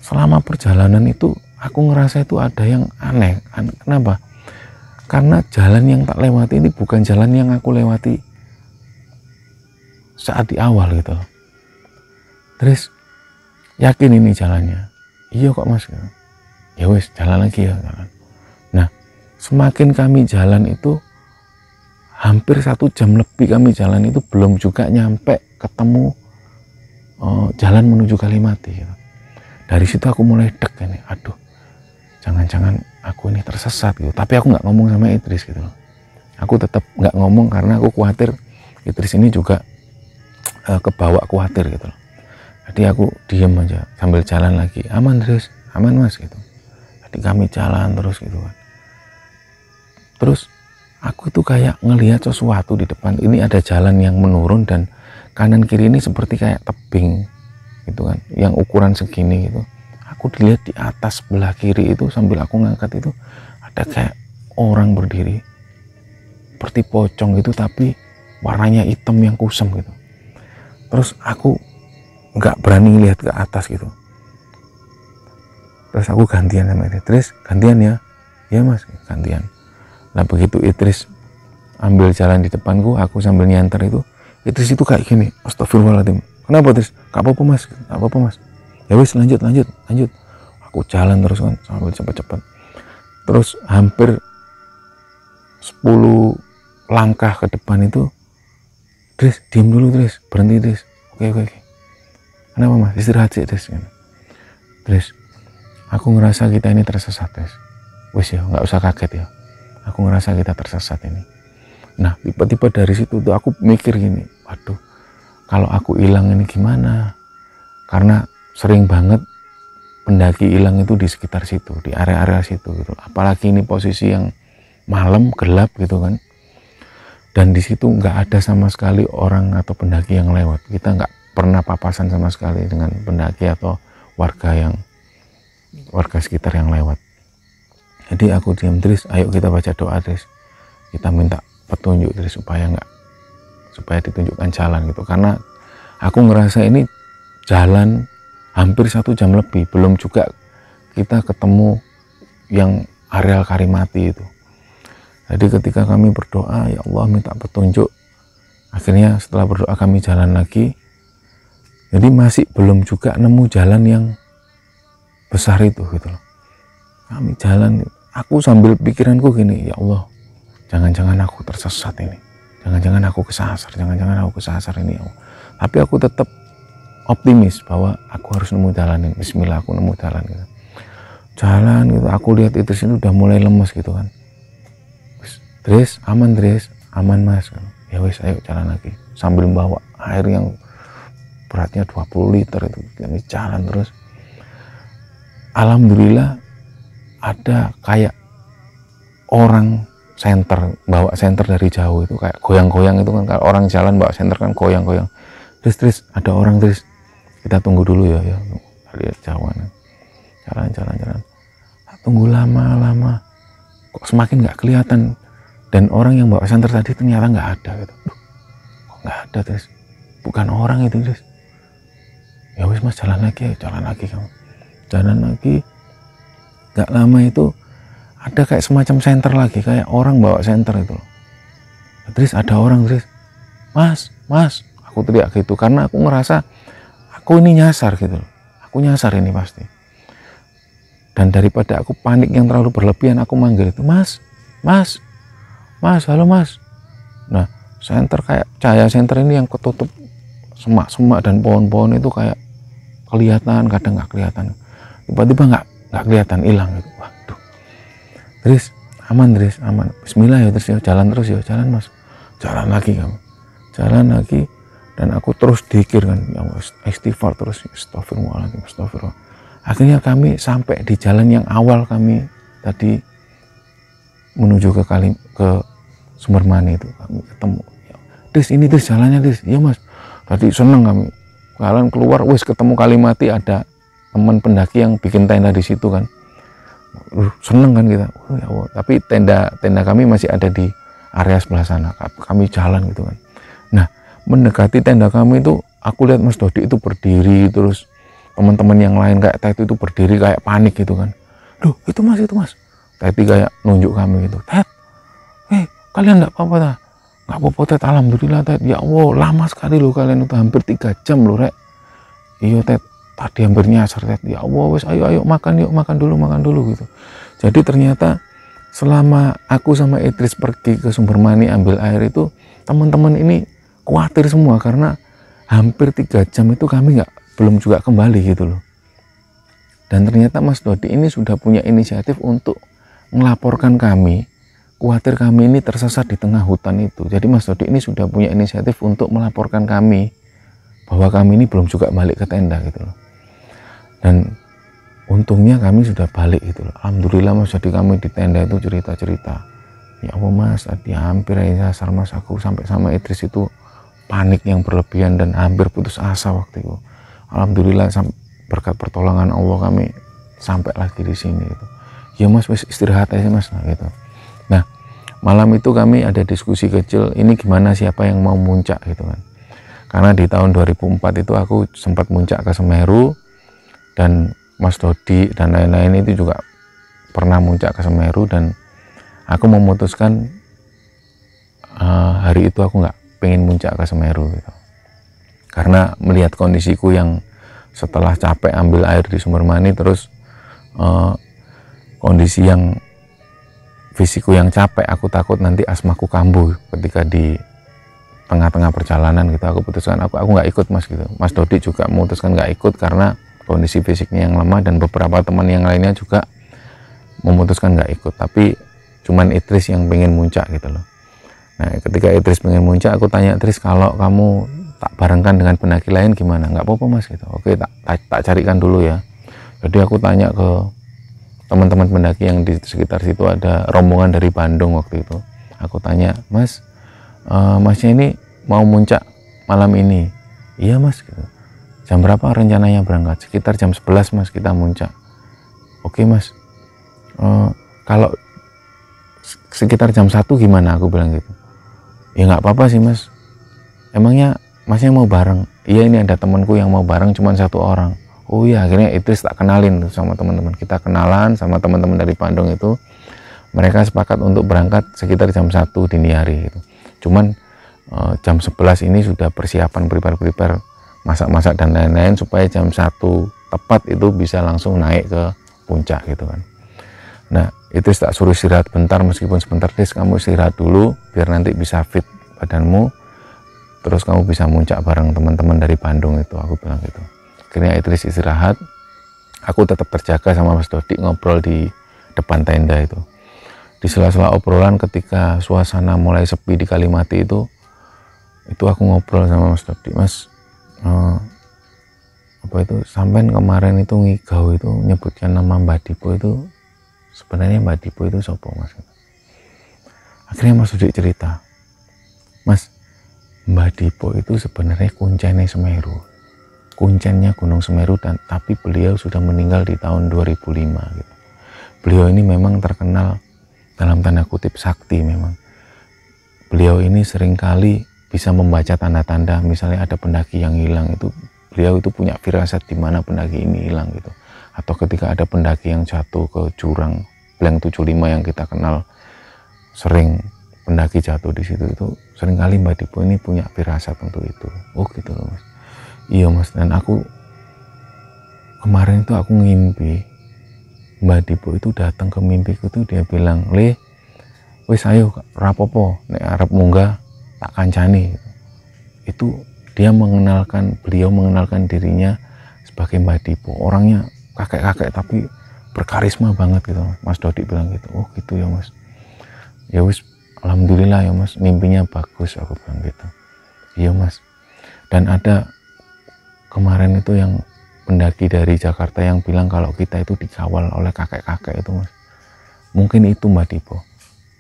selama perjalanan itu aku ngerasa itu ada yang aneh. Kenapa? Karena jalan yang tak lewati ini bukan jalan yang aku lewati saat di awal gitu. Terus yakin ini jalannya? Iya kok Mas. Ya wes, jalan lagi ya, jalan. Nah, semakin kami jalan itu, hampir 1 jam lebih kami jalan itu belum juga nyampe ketemu jalan menuju Kalimati gitu. Dari situ aku mulai deg ini, aduh, jangan-jangan aku ini tersesat gitu. Tapi aku nggak ngomong sama Idris gitu loh. Aku tetap nggak ngomong karena aku khawatir Idris ini juga kebawa khawatir gitu loh. Jadi aku diem aja sambil jalan lagi. Aman Idris, aman Mas gitu. Jadi kami jalan terus gitu kan. Terus aku tuh kayak ngelihat sesuatu di depan. Ini ada jalan yang menurun dan kanan kiri ini seperti kayak tebing gitu kan, yang ukuran segini gitu. Aku dilihat di atas sebelah kiri itu, sambil aku ngangkat itu ada kayak orang berdiri seperti pocong gitu, tapi warnanya hitam yang kusam gitu. Terus aku nggak berani lihat ke atas gitu. Terus aku gantian sama Idris, gantian ya, ya Mas, gantian. Nah begitu Idris ambil jalan di depanku, aku sambil nyanter itu, Idris itu kayak gini, astagfirullahaladzim, kenapa Idris? Gak apa-apa Mas, gak apa-apa Mas. Ya wis, lanjut. Aku jalan terus kan, sambil cepet-cepet. Terus hampir 10 langkah ke depan itu, Idris, diam dulu Idris, berhenti Idris. Oke. Kenapa Mas? Istirahat sih Idris. Terus aku ngerasa kita ini tersesat, Tris. Wis ya, nggak usah kaget ya. Aku ngerasa kita tersesat ini. Nah, tiba-tiba dari situ tuh aku mikir gini, waduh, kalau aku hilang ini gimana? Karena sering banget pendaki hilang itu di sekitar situ, di area-area situ gitu. Apalagi ini posisi yang malam, gelap gitu kan. Dan di situ nggak ada sama sekali orang atau pendaki yang lewat. Kita nggak pernah papasan sama sekali dengan pendaki atau warga sekitar yang lewat. Jadi aku diam, Tris, ayo kita baca doa, Tris. Kita minta petunjuk, Tris, supaya ditunjukkan jalan gitu. Karena aku ngerasa ini jalan hampir 1 jam lebih, belum juga kita ketemu yang areal Karimati itu. Jadi ketika kami berdoa, ya Allah minta petunjuk, akhirnya setelah berdoa kami jalan lagi. Jadi masih belum juga nemu jalan yang besar itu gitu loh. Kami jalan, aku sambil pikiranku gini, ya Allah, jangan-jangan aku tersesat ini, jangan-jangan aku kesasar ini ya Allah. Tapi aku tetap optimis bahwa aku harus nemu jalan ini. Bismillah, aku nemu jalan gitu. Jalan gitu, aku lihat itu sini udah mulai lemes gitu kan. Tris, aman Mas. Ya wis, ayo jalan lagi. Sambil membawa air yang beratnya 20 liter itu, kami jalan terus. Alhamdulillah ada kayak orang senter, bawa senter dari jauh itu kayak goyang-goyang itu kan, kalau orang jalan bawa senter kan goyang-goyang. Tris, ada orang, Tris. Kita tunggu dulu ya. Lihat jauhan. Jalan. Tunggu lama. Kok semakin nggak kelihatan. Dan orang yang bawa senter tadi ternyata nggak ada gitu. Kok nggak ada, Tris? Bukan orang itu, Tris. Ya wis Mas, jalan lagi kamu. Jalan lagi. Nggak lama itu ada kayak semacam senter lagi, kayak orang bawa senter itu. Tris, ada orang, Tris. Mas, aku teriak gitu karena aku ngerasa aku ini nyasar gitu loh. Aku nyasar ini pasti. Dan daripada aku panik yang terlalu berlebihan, aku manggil itu, Mas, halo Mas. Nah, senter kayak cahaya senter ini yang ketutup semak-semak dan pohon-pohon itu kayak kelihatan, kadang nggak kelihatan. Tiba-tiba nggak kelihatan, hilang gitu. Waduh. Tris, aman. Bismillah ya, Tris, jalan terus ya, jalan Mas. Jalan lagi kamu. Jalan lagi. Dan aku terus dikir kan, ya Allah, istighfar terus, astagfirullahaladzim. Akhirnya kami sampai di jalan yang awal kami tadi menuju ke Sumber Mani itu, kami ketemu. Tris, ini Tris jalannya, Tris. Iya Mas. Tadi seneng kami. Kalian keluar, wis ketemu Kalimati, ada teman pendaki yang bikin tenda di situ kan. Seneng kan kita. Ya Allah. Tapi tenda kami masih ada di area sebelah sana. Kami jalan gitu kan. Nah, mendekati tenda kami itu, aku lihat Mas Dodi itu berdiri, terus teman-teman yang lain kayak Tet itu berdiri kayak panik gitu kan. Duh, itu Mas. Teti kayak nunjuk kami gitu. Tet, kalian nggak apa-apa ta? Nggak apa-apa Tet, alhamdulillah Tet. Ya Allah, lama sekali loh kalian itu, hampir 3 jam loh Rek. Iya Tet, tadi hampir nyasar Tet. Ya Allah, wes ayo makan dulu gitu. Jadi ternyata selama aku sama Idris pergi ke Sumber Mani ambil air itu, teman-teman ini khawatir semua karena hampir 3 jam itu kami belum juga kembali gitu loh. Dan ternyata Mas Dodi ini sudah punya inisiatif untuk melaporkan kami, khawatir kami ini tersesat di tengah hutan itu. Jadi Mas Dodi ini sudah punya inisiatif untuk melaporkan kami bahwa kami ini belum juga balik ke tenda gitu loh. Dan untungnya kami sudah balik gitu loh. Alhamdulillah Mas, jadi kami di tenda itu cerita-cerita. Ya Allah Mas, tadi hampir aja nyasar Mas, aku sampai sama Idris itu panik yang berlebihan dan hampir putus asa waktu itu. Alhamdulillah berkat pertolongan Allah kami sampai lagi di sini gitu. Ya Mas, wis istirahat aja Mas gitu. Nah, malam itu kami ada diskusi kecil, ini gimana, siapa yang mau muncak gitu kan. Karena di tahun 2004 itu aku sempat muncak ke Semeru, dan Mas Dodi dan lain-lain itu juga pernah muncak ke Semeru, dan aku memutuskan hari itu aku nggak pengen muncak ke Semeru gitu. Karena melihat kondisiku yang setelah capek ambil air di Sumber Mani, terus kondisi yang fisikku yang capek, aku takut nanti asmaku kambuh ketika di tengah-tengah perjalanan gitu. Aku putuskan aku nggak ikut Mas gitu. Mas Dodi juga memutuskan nggak ikut karena kondisi fisiknya yang lemah, dan beberapa teman yang lainnya juga memutuskan nggak ikut, tapi cuman Idris yang pengen muncak gitu loh. Nah ketika Idris pengen muncak, aku tanya, Idris, kalau kamu tak barengkan dengan pendaki lain gimana? Nggak apa-apa mas gitu. Oke, tak carikan dulu ya. Jadi aku tanya ke teman-teman pendaki yang di sekitar situ, ada rombongan dari Bandung waktu itu. Aku tanya, mas, masnya ini mau muncak malam ini? Iya mas gitu. Jam berapa rencananya berangkat? Sekitar jam 11 mas kita muncak. Oke mas, kalau sekitar jam 1 gimana? Aku bilang gitu. Ya nggak apa-apa sih mas, emangnya masnya mau bareng? Iya, ini ada temanku yang mau bareng, cuma 1 orang. Oh iya, akhirnya Idris tak kenalin tuh sama teman-teman. Kita kenalan sama teman-teman dari Bandung itu. Mereka sepakat untuk berangkat sekitar jam 1 dini hari gitu. Cuman jam 11 ini sudah persiapan, prepare masak-masak dan lain-lain, supaya jam 1 tepat itu bisa langsung naik ke puncak gitu kan. Nah itu tak suruh istirahat bentar, meskipun sebentar, Des, kamu istirahat dulu biar nanti bisa fit badanmu, terus kamu bisa muncak bareng teman-teman dari Bandung itu, aku bilang gitu. Akhirnya Idris istirahat, aku tetap terjaga sama Mas Dodi, ngobrol di depan tenda itu. Di sela-sela obrolan ketika suasana mulai sepi di Kalimati itu aku ngobrol sama Mas Dodi, Mas, apa itu, sampean kemarin itu ngigau itu nyebutkan nama Mbak Dipo itu, sebenarnya Mbak Dipo itu sopo mas? Akhirnya Mas Dodi cerita, Mas, Mbak Dipo itu sebenarnya kuncennya Semeru, kuncennya Gunung Semeru, dan tapi beliau sudah meninggal di tahun 2005 gitu. Beliau ini memang terkenal dalam tanda kutip sakti. Memang beliau ini seringkali bisa membaca tanda-tanda, misalnya ada pendaki yang hilang, itu beliau itu punya firasat di mana pendaki ini hilang gitu. Atau ketika ada pendaki yang jatuh ke jurang Blank 75 yang kita kenal, sering pendaki jatuh di situ, itu seringkali Mbak Dipo ini punya firasat untuk itu. Oh gitu loh mas. Iya mas, dan aku kemarin itu aku ngimpi Mbak Dipo itu datang ke mimpiku tuh, dia bilang, Le, wis ayo rapopo, nek arep munggah tak kancani. Itu dia beliau mengenalkan dirinya sebagai Mbak Dipo, orangnya kakek-kakek tapi berkarisma banget gitu. Mas Dodi bilang gitu. Oh gitu ya mas, ya wis, alhamdulillah ya mas, mimpinya bagus, aku bilang gitu. Iya mas. Dan ada kemarin itu yang pendaki dari Jakarta yang bilang kalau kita itu dikawal oleh kakek-kakek itu mas, mungkin itu Mbak Dipo.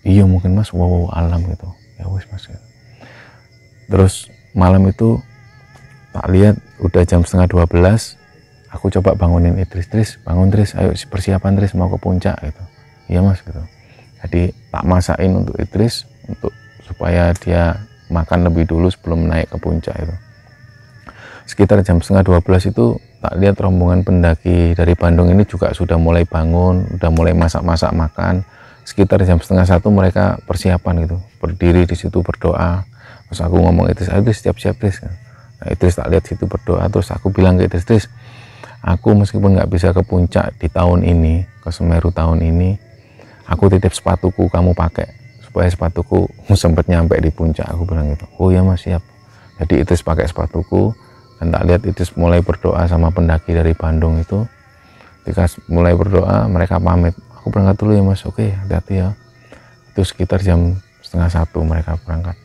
Iya mungkin mas, wow alam gitu. Ya wis mas gitu. Terus malam itu tak lihat udah jam setengah 12, aku coba bangunin Idris, bangun Idris, ayo persiapan Idris, mau ke puncak gitu. Iya mas gitu. Jadi tak masakin untuk Idris untuk supaya dia makan lebih dulu sebelum naik ke puncak itu. Sekitar jam setengah 12 itu tak lihat rombongan pendaki dari Bandung ini juga sudah mulai bangun, udah mulai masak-masak makan. Sekitar jam setengah 1 mereka persiapan gitu, berdiri di situ berdoa. Terus aku ngomong, Idris siap-siap Idris. Nah, Idris tak lihat situ berdoa, terus aku bilang ke Idris, aku meskipun nggak bisa ke puncak di tahun ini, ke Semeru tahun ini, aku titip sepatuku kamu pakai supaya sepatuku sempat nyampe di puncak, aku bilang gitu. Oh ya mas, siap. Jadi Idris pakai sepatuku, dan tak lihat Idris mulai berdoa sama pendaki dari Bandung itu. Ketika mulai berdoa, mereka pamit, aku berangkat dulu ya mas. Oke, hati-hati ya. Itu sekitar jam setengah 1 mereka berangkat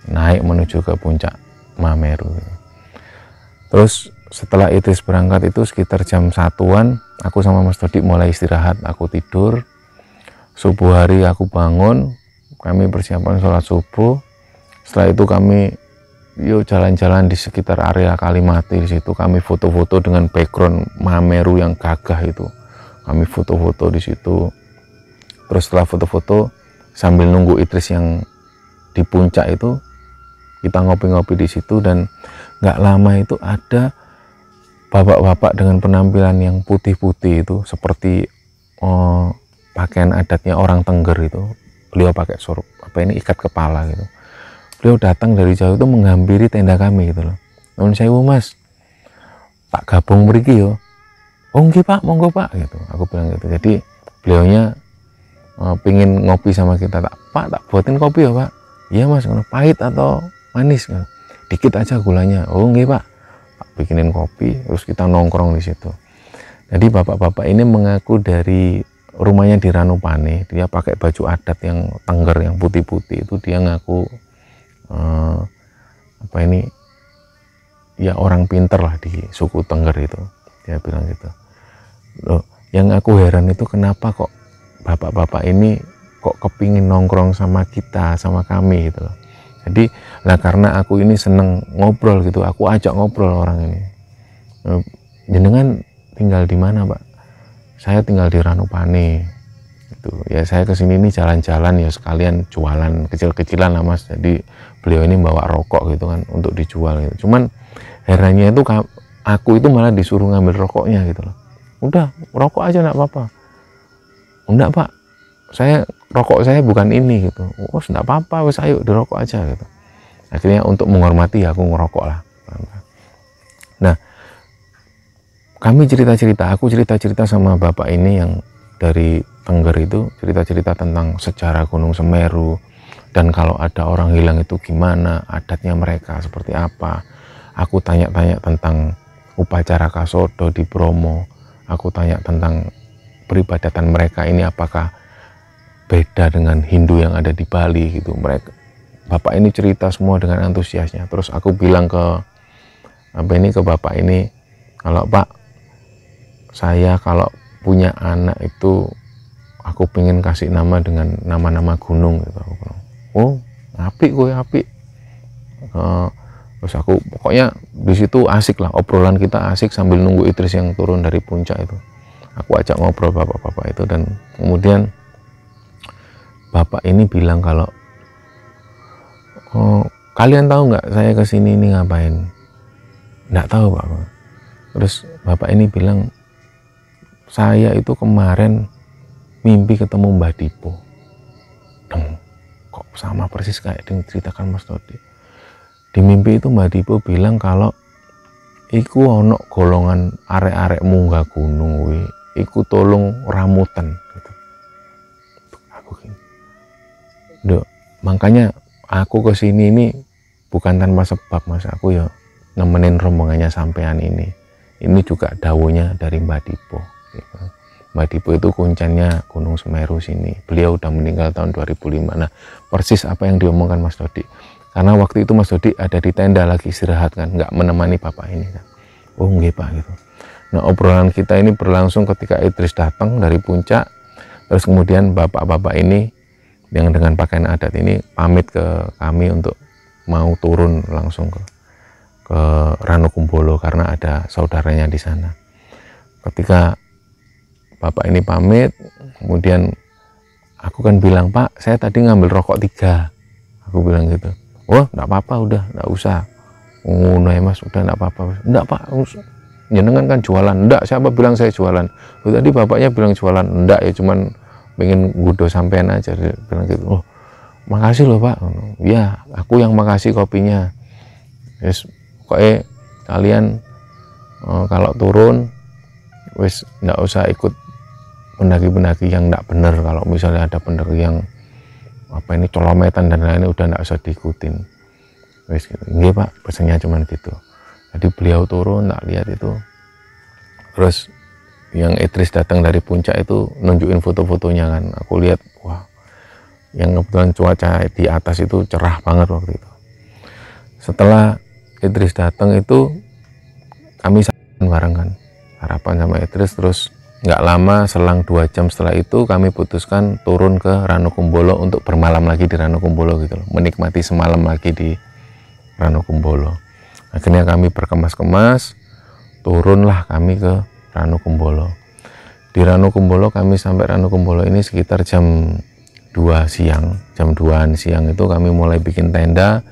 naik menuju ke puncak Mameru. Terus setelah Idris berangkat itu sekitar jam 1-an, aku sama Mas Dodi mulai istirahat, aku tidur. Subuh hari aku bangun, kami persiapan sholat subuh. Setelah itu kami jalan-jalan di sekitar area Kalimati. Di situ kami foto-foto dengan background Mameru yang gagah itu. Kami foto-foto di situ. Terus setelah foto-foto sambil nunggu Idris yang di puncak itu, kita ngopi-ngopi di situ. Dan nggak lama itu ada bapak-bapak dengan penampilan yang putih-putih itu, seperti pakaian adatnya orang Tengger itu. Beliau pakai sorok ikat kepala gitu. Beliau datang dari jauh itu menghampiri tenda kami gitu loh. Nuwun sewu mas, tak gabung mriki yo. Oh nggih pak, monggo pak gitu. Aku bilang gitu. Jadi beliaunya pingin ngopi sama kita. Pak tak buatin kopi ya pak. Iya mas, pahit atau manis? Dikit aja gulanya. Oh nggih pak, bikinin kopi, terus kita nongkrong di situ. Jadi bapak-bapak ini mengaku dari rumahnya di Ranupane, dia pakai baju adat yang Tengger yang putih-putih itu, dia ngaku apa ini ya orang pinter lah di suku Tengger itu, dia bilang gitu. Loh, yang aku heran itu kenapa kok bapak-bapak ini kok kepingin nongkrong sama kita, sama kami gitu loh. Jadi lah karena aku ini seneng ngobrol gitu, aku ajak ngobrol orang ini. Jenengan tinggal di mana, Pak? Saya tinggal di Ranupane. Gitu. Ya saya kesini ini jalan-jalan ya sekalian jualan kecil-kecilan lah Mas. Jadi beliau ini bawa rokok gitu kan untuk dijual gitu. Cuman herannya itu aku itu malah disuruh ngambil rokoknya gitu loh. Udah rokok aja enggak apa-apa. Enggak Pak, rokok saya bukan ini gitu. Oh enggak apa-apa, wes ayo dirokok aja gitu. Akhirnya untuk menghormati aku ngerokok lah. Nah kami aku cerita-cerita sama bapak ini yang dari Tengger itu, cerita-cerita tentang sejarah Gunung Semeru, dan kalau ada orang hilang itu gimana, adatnya mereka seperti apa. Aku tanya-tanya tentang upacara Kasodo di Bromo, aku tanya tentang peribadatan mereka ini apakah beda dengan Hindu yang ada di Bali gitu. Bapak ini cerita semua dengan antusiasnya. Terus aku bilang ke bapak ini, kalau Pak, saya kalau punya anak itu aku pengen kasih nama dengan nama-nama gunung gitu. Aku bilang, oh apik gue apik. Terus aku pokoknya di situ asik lah, obrolan kita asik sambil nunggu Idris yang turun dari puncak itu. Aku ajak ngobrol bapak-bapak itu, dan kemudian bapak ini bilang kalau, oh, kalian tahu nggak saya kesini ini ngapain? Nggak tahu Pak. Terus bapak ini bilang, saya itu kemarin mimpi ketemu Mbah Dipo. Kok sama persis kayak yang diceritakan Mas Dodi. Di mimpi itu Mbah Dipo bilang kalau iku ono golongan arek-arek munggah gunung kuwi, iku tolong ramutan gitu. Aku gini. Dok, makanya aku kesini ini bukan tanpa sebab Mas, aku ya nemenin rombongannya sampean ini. Ini juga dawuhnya dari Mbah Dipo. Gitu. Mbah Dipo itu kuncennya Gunung Semeru sini. Beliau udah meninggal tahun 2005. Nah, persis apa yang diomongkan Mas Dodi. Karena waktu itu Mas Dodi ada di tenda lagi istirahat kan, nggak menemani bapak ini kan. Oh nggih Pak gitu. Nah, obrolan kita ini berlangsung ketika Idris datang dari puncak. Terus kemudian bapak-bapak ini yang dengan pakaian adat ini pamit ke kami untuk mau turun langsung ke Ranukumbolo karena ada saudaranya di sana. Ketika bapak ini pamit, kemudian aku kan bilang, Pak, saya tadi ngambil rokok 3. Aku bilang gitu. Oh, enggak apa-apa, udah, enggak usah. Oh, nah Mas, udah enggak apa-apa. Enggak Pak, jenengan kan jualan. Enggak, siapa bilang saya jualan? Oh, tadi bapaknya bilang jualan. Enggak ya, cuman pengen gudo sampean aja. Dia bilang gitu. Oh, makasih loh Pak. Ya, aku yang makasih kopinya. Yes, pokoknya kalian kalau turun, wis enggak usah ikut pendaki-pendaki yang enggak bener. Kalau misalnya ada pendaki yang apa ini colometan dan lainnya udah enggak usah diikutin. Wis gitu. Nggih Pak, pesannya cuman gitu. Jadi beliau turun, tak lihat itu. Terus yang Idris datang dari puncak itu nunjukin foto-fotonya kan. Aku lihat, wah, yang kebetulan cuaca di atas itu cerah banget waktu itu. Setelah Idris datang itu kami bareng kan, harapan sama Idris. Terus nggak lama, selang 2 jam setelah itu kami putuskan turun ke Ranukumbolo untuk bermalam lagi di Ranukumbolo gitu loh, menikmati semalam lagi di Ranukumbolo. Akhirnya kami berkemas-kemas, turunlah kami ke Ranukumbolo. Di Ranukumbolo kami sampai Ranukumbolo ini sekitar jam 2 siang, jam 2-an siang itu kami mulai bikin tenda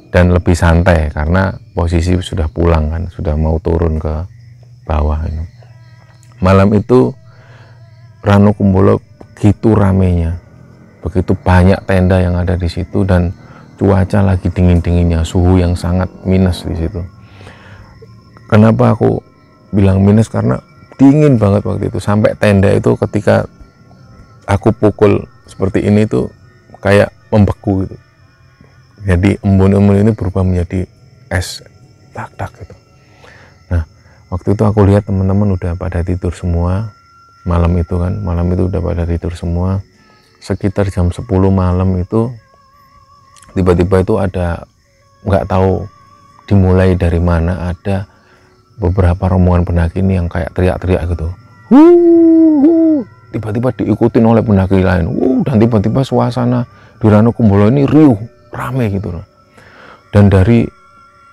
dan lebih santai karena posisi sudah pulang kan, sudah mau turun ke bawah ini. Malam itu Ranukumbolo begitu ramenya, begitu banyak tenda yang ada di situ, dan cuaca lagi dingin-dinginnya, suhu yang sangat minus di situ. Kenapa aku bilang minus? Karena dingin banget waktu itu, sampai tenda itu ketika aku pukul seperti ini tuh kayak membeku gitu. Jadi embun-embun ini berubah menjadi es, tak-tak gitu. Waktu itu aku lihat teman-teman udah pada tidur semua malam itu kan, malam itu udah pada tidur semua. Sekitar jam 10 malam itu tiba-tiba itu ada, nggak tahu dimulai dari mana, ada beberapa rombongan pendaki ini yang kayak teriak-teriak gitu. Tiba-tiba diikutin oleh pendaki lain. Dan tiba-tiba suasana di Ranukumbolo ini riuh, rame gitu loh. Dan dari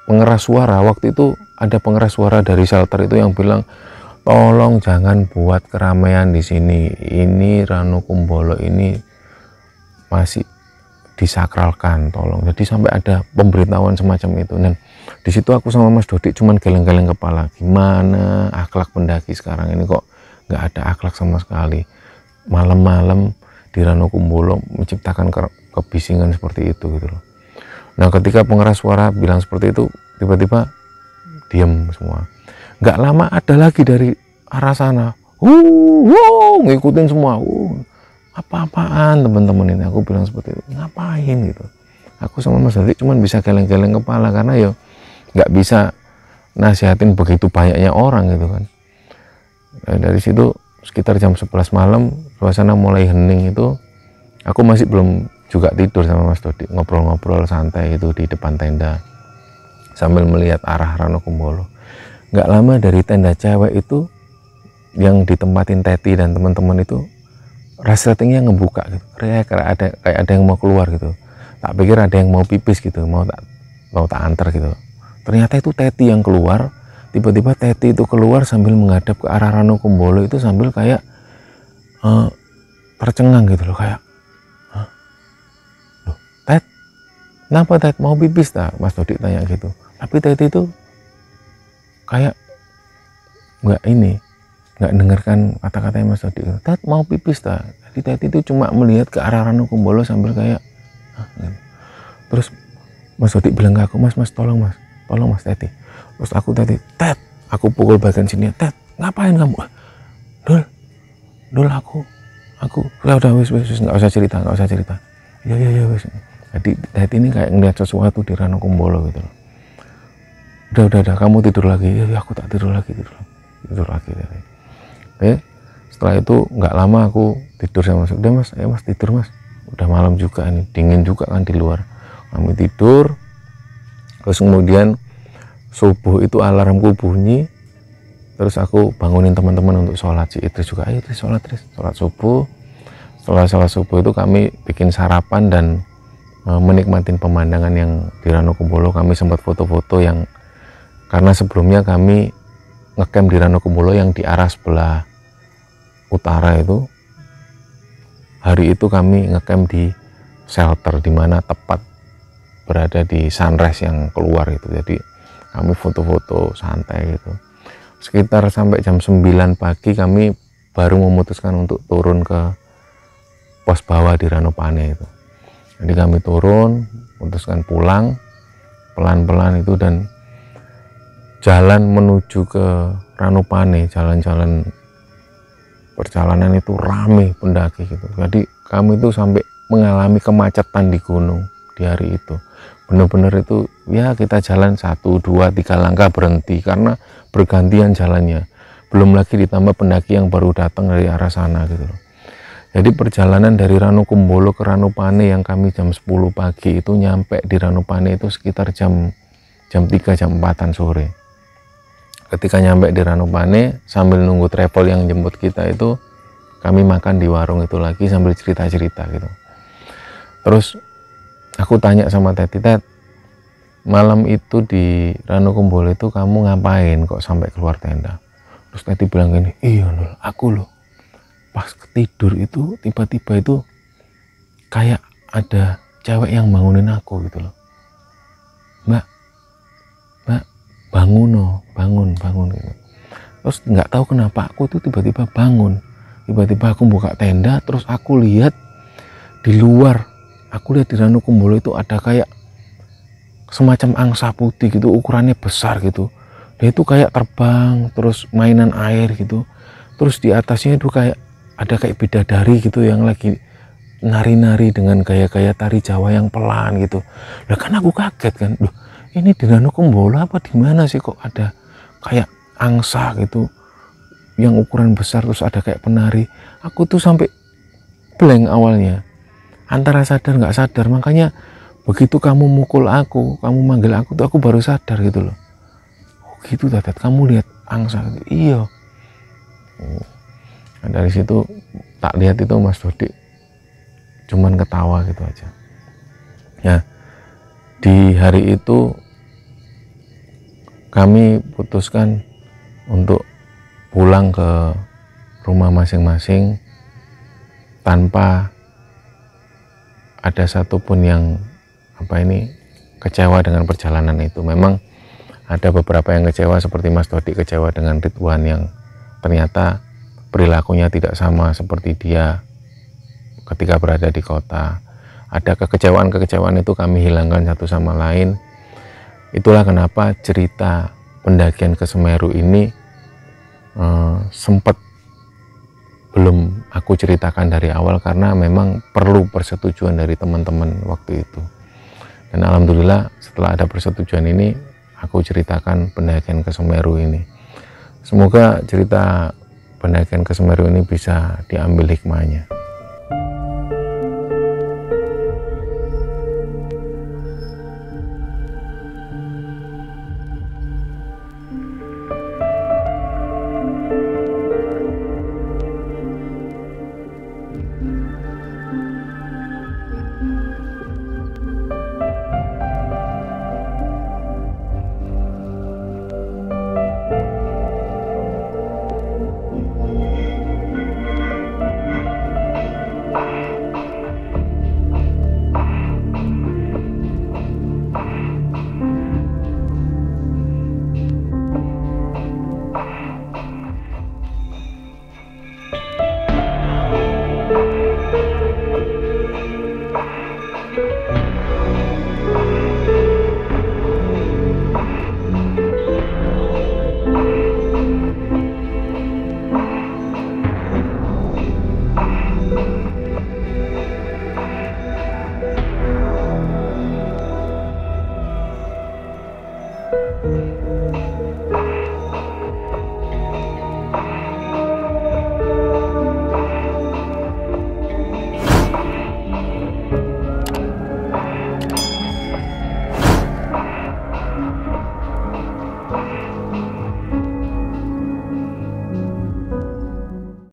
pengeras suara, waktu itu ada pengeras suara dari shelter itu yang bilang, tolong jangan buat keramaian di sini. Ini Ranukumbolo ini masih disakralkan, tolong. Jadi sampai ada pemberitahuan semacam itu. Dan di situ aku sama Mas Dodi cuman geleng-geleng kepala, gimana akhlak pendaki sekarang ini, kok nggak ada akhlak sama sekali. Malam-malam di Ranukumbolo menciptakan kebisingan seperti itu gitu loh. Nah ketika pengeras suara bilang seperti itu, tiba-tiba diam semua. Nggak lama ada lagi dari arah sana, ngikutin semua. Apa-apaan teman-teman ini, aku bilang seperti itu, ngapain gitu. Aku sama Mas Dodi cuman bisa geleng-geleng kepala, karena ya nggak bisa nasihatin begitu banyaknya orang gitu kan. Nah, dari situ sekitar jam 11 malam suasana mulai hening itu, aku masih belum juga tidur sama Mas Dodi, ngobrol-ngobrol santai itu di depan tenda sambil melihat arah Ranukumbolo. Nggak lama dari tenda cewek itu yang ditempatin Teti dan teman-teman itu, resletingnya ngebuka gitu, kayak ada yang mau keluar gitu. Tak pikir ada yang mau pipis gitu, mau tak antar gitu. Ternyata itu Teti yang keluar. Tiba-tiba Teti itu keluar sambil menghadap ke arah Ranukumbolo itu sambil kayak tercengang gitu loh, kayak, loh Tet, kenapa Tet, mau pipis tak? Mas Dodi tanya gitu. Tapi Teti itu kayak nggak dengarkan kata-katanya Mas Dodi. Tet, mau pipis tak? Jadi Teti itu cuma melihat ke arah Ranukumbolo sambil kayak gitu. Terus Mas Dodi bilang ke aku, mas tolong mas Teti. Terus aku Teti, Tet, aku pukul bagian sini, Tet, ngapain kamu? Dul aku udah wis nggak usah cerita. Ya wis. Jadi Teti ini kayak ngeliat sesuatu di Ranukumbolo gitu loh. Udah kamu tidur lagi. Ya aku tak tidur lagi Teti. Oke, setelah itu nggak lama aku tidur sama Mas. Udah mas, ayo mas tidur mas, udah malam juga nih, dingin juga kan di luar. Kami tidur, terus kemudian subuh itu alarmku bunyi, terus aku bangunin teman-teman untuk sholat. Si Idris juga, ayo Idris sholat subuh. Setelah sholat subuh itu kami bikin sarapan dan menikmatin pemandangan yang di Ranukumbolo. Kami sempat foto-foto yang, karena sebelumnya kami ngecamp di Ranukumbolo yang di arah sebelah utara itu. Hari itu kami ngecamp di shelter di mana tepat berada di sunrise yang keluar itu. Jadi kami foto-foto santai gitu. Sekitar sampai jam 9 pagi kami baru memutuskan untuk turun ke pos bawah di Ranupane itu. Jadi kami turun, memutuskan pulang pelan-pelan itu, dan jalan menuju ke Ranupane, jalan-jalan perjalanan itu rame pendaki gitu. Jadi kami itu sampai mengalami kemacetan di gunung di hari itu. Bener-bener itu ya kita jalan 1, 2, 3 langkah berhenti karena bergantian jalannya. Belum lagi ditambah pendaki yang baru datang dari arah sana gitu loh. Jadi perjalanan dari Ranukumbolo ke Ranupane yang kami jam 10 pagi itu nyampe di Ranupane itu sekitar jam 3, jam 4-an sore. Ketika nyampe di Ranupane, sambil nunggu travel yang jemput kita itu, kami makan di warung itu lagi sambil cerita-cerita gitu. Terus aku tanya sama Teti, Tet, malam itu di Ranukumbolo itu kamu ngapain kok sampai keluar tenda? Terus Teti bilang gini, iya Nul, aku loh pas tidur itu tiba-tiba itu kayak ada cewek yang bangunin aku gitu loh. Mbak, bangun gitu. Terus nggak tahu kenapa aku tuh tiba-tiba bangun, tiba-tiba aku buka tenda, terus aku lihat di luar, aku lihat di Ranukumbolo itu ada kayak semacam angsa putih gitu, ukurannya besar gitu. Dia itu kayak terbang, terus mainan air gitu. Terus di atasnya itu kayak ada kayak bidadari gitu yang lagi nari-nari dengan gaya-gaya tari Jawa yang pelan gitu. Lah kan aku kaget kan, loh ini di Ranukumbolo apa di mana sih kok ada kayak angsa gitu yang ukuran besar, terus ada kayak penari. Aku tuh sampai blank awalnya, antara sadar nggak sadar. Makanya begitu kamu mukul aku, kamu manggil aku tuh aku baru sadar gitu loh. Oh gitu Tatat, kamu lihat angsa gitu. Iya. Oh. Nah, dari situ tak lihat itu Mas Dodi cuman ketawa gitu aja. Ya, di hari itu kami putuskan untuk pulang ke rumah masing-masing tanpa ada satupun yang kecewa dengan perjalanan itu. Memang ada beberapa yang kecewa, seperti Mas Dodi kecewa dengan Ridwan yang ternyata perilakunya tidak sama seperti dia ketika berada di kota. Ada kekecewaan-kekecewaan itu kami hilangkan satu sama lain. Itulah kenapa cerita pendakian ke Semeru ini sempat belum aku ceritakan dari awal, karena memang perlu persetujuan dari teman-teman waktu itu. Dan alhamdulillah setelah ada persetujuan ini, aku ceritakan pendakian ke Semeru ini. Semoga cerita pendakian ke Semeru ini bisa diambil hikmahnya.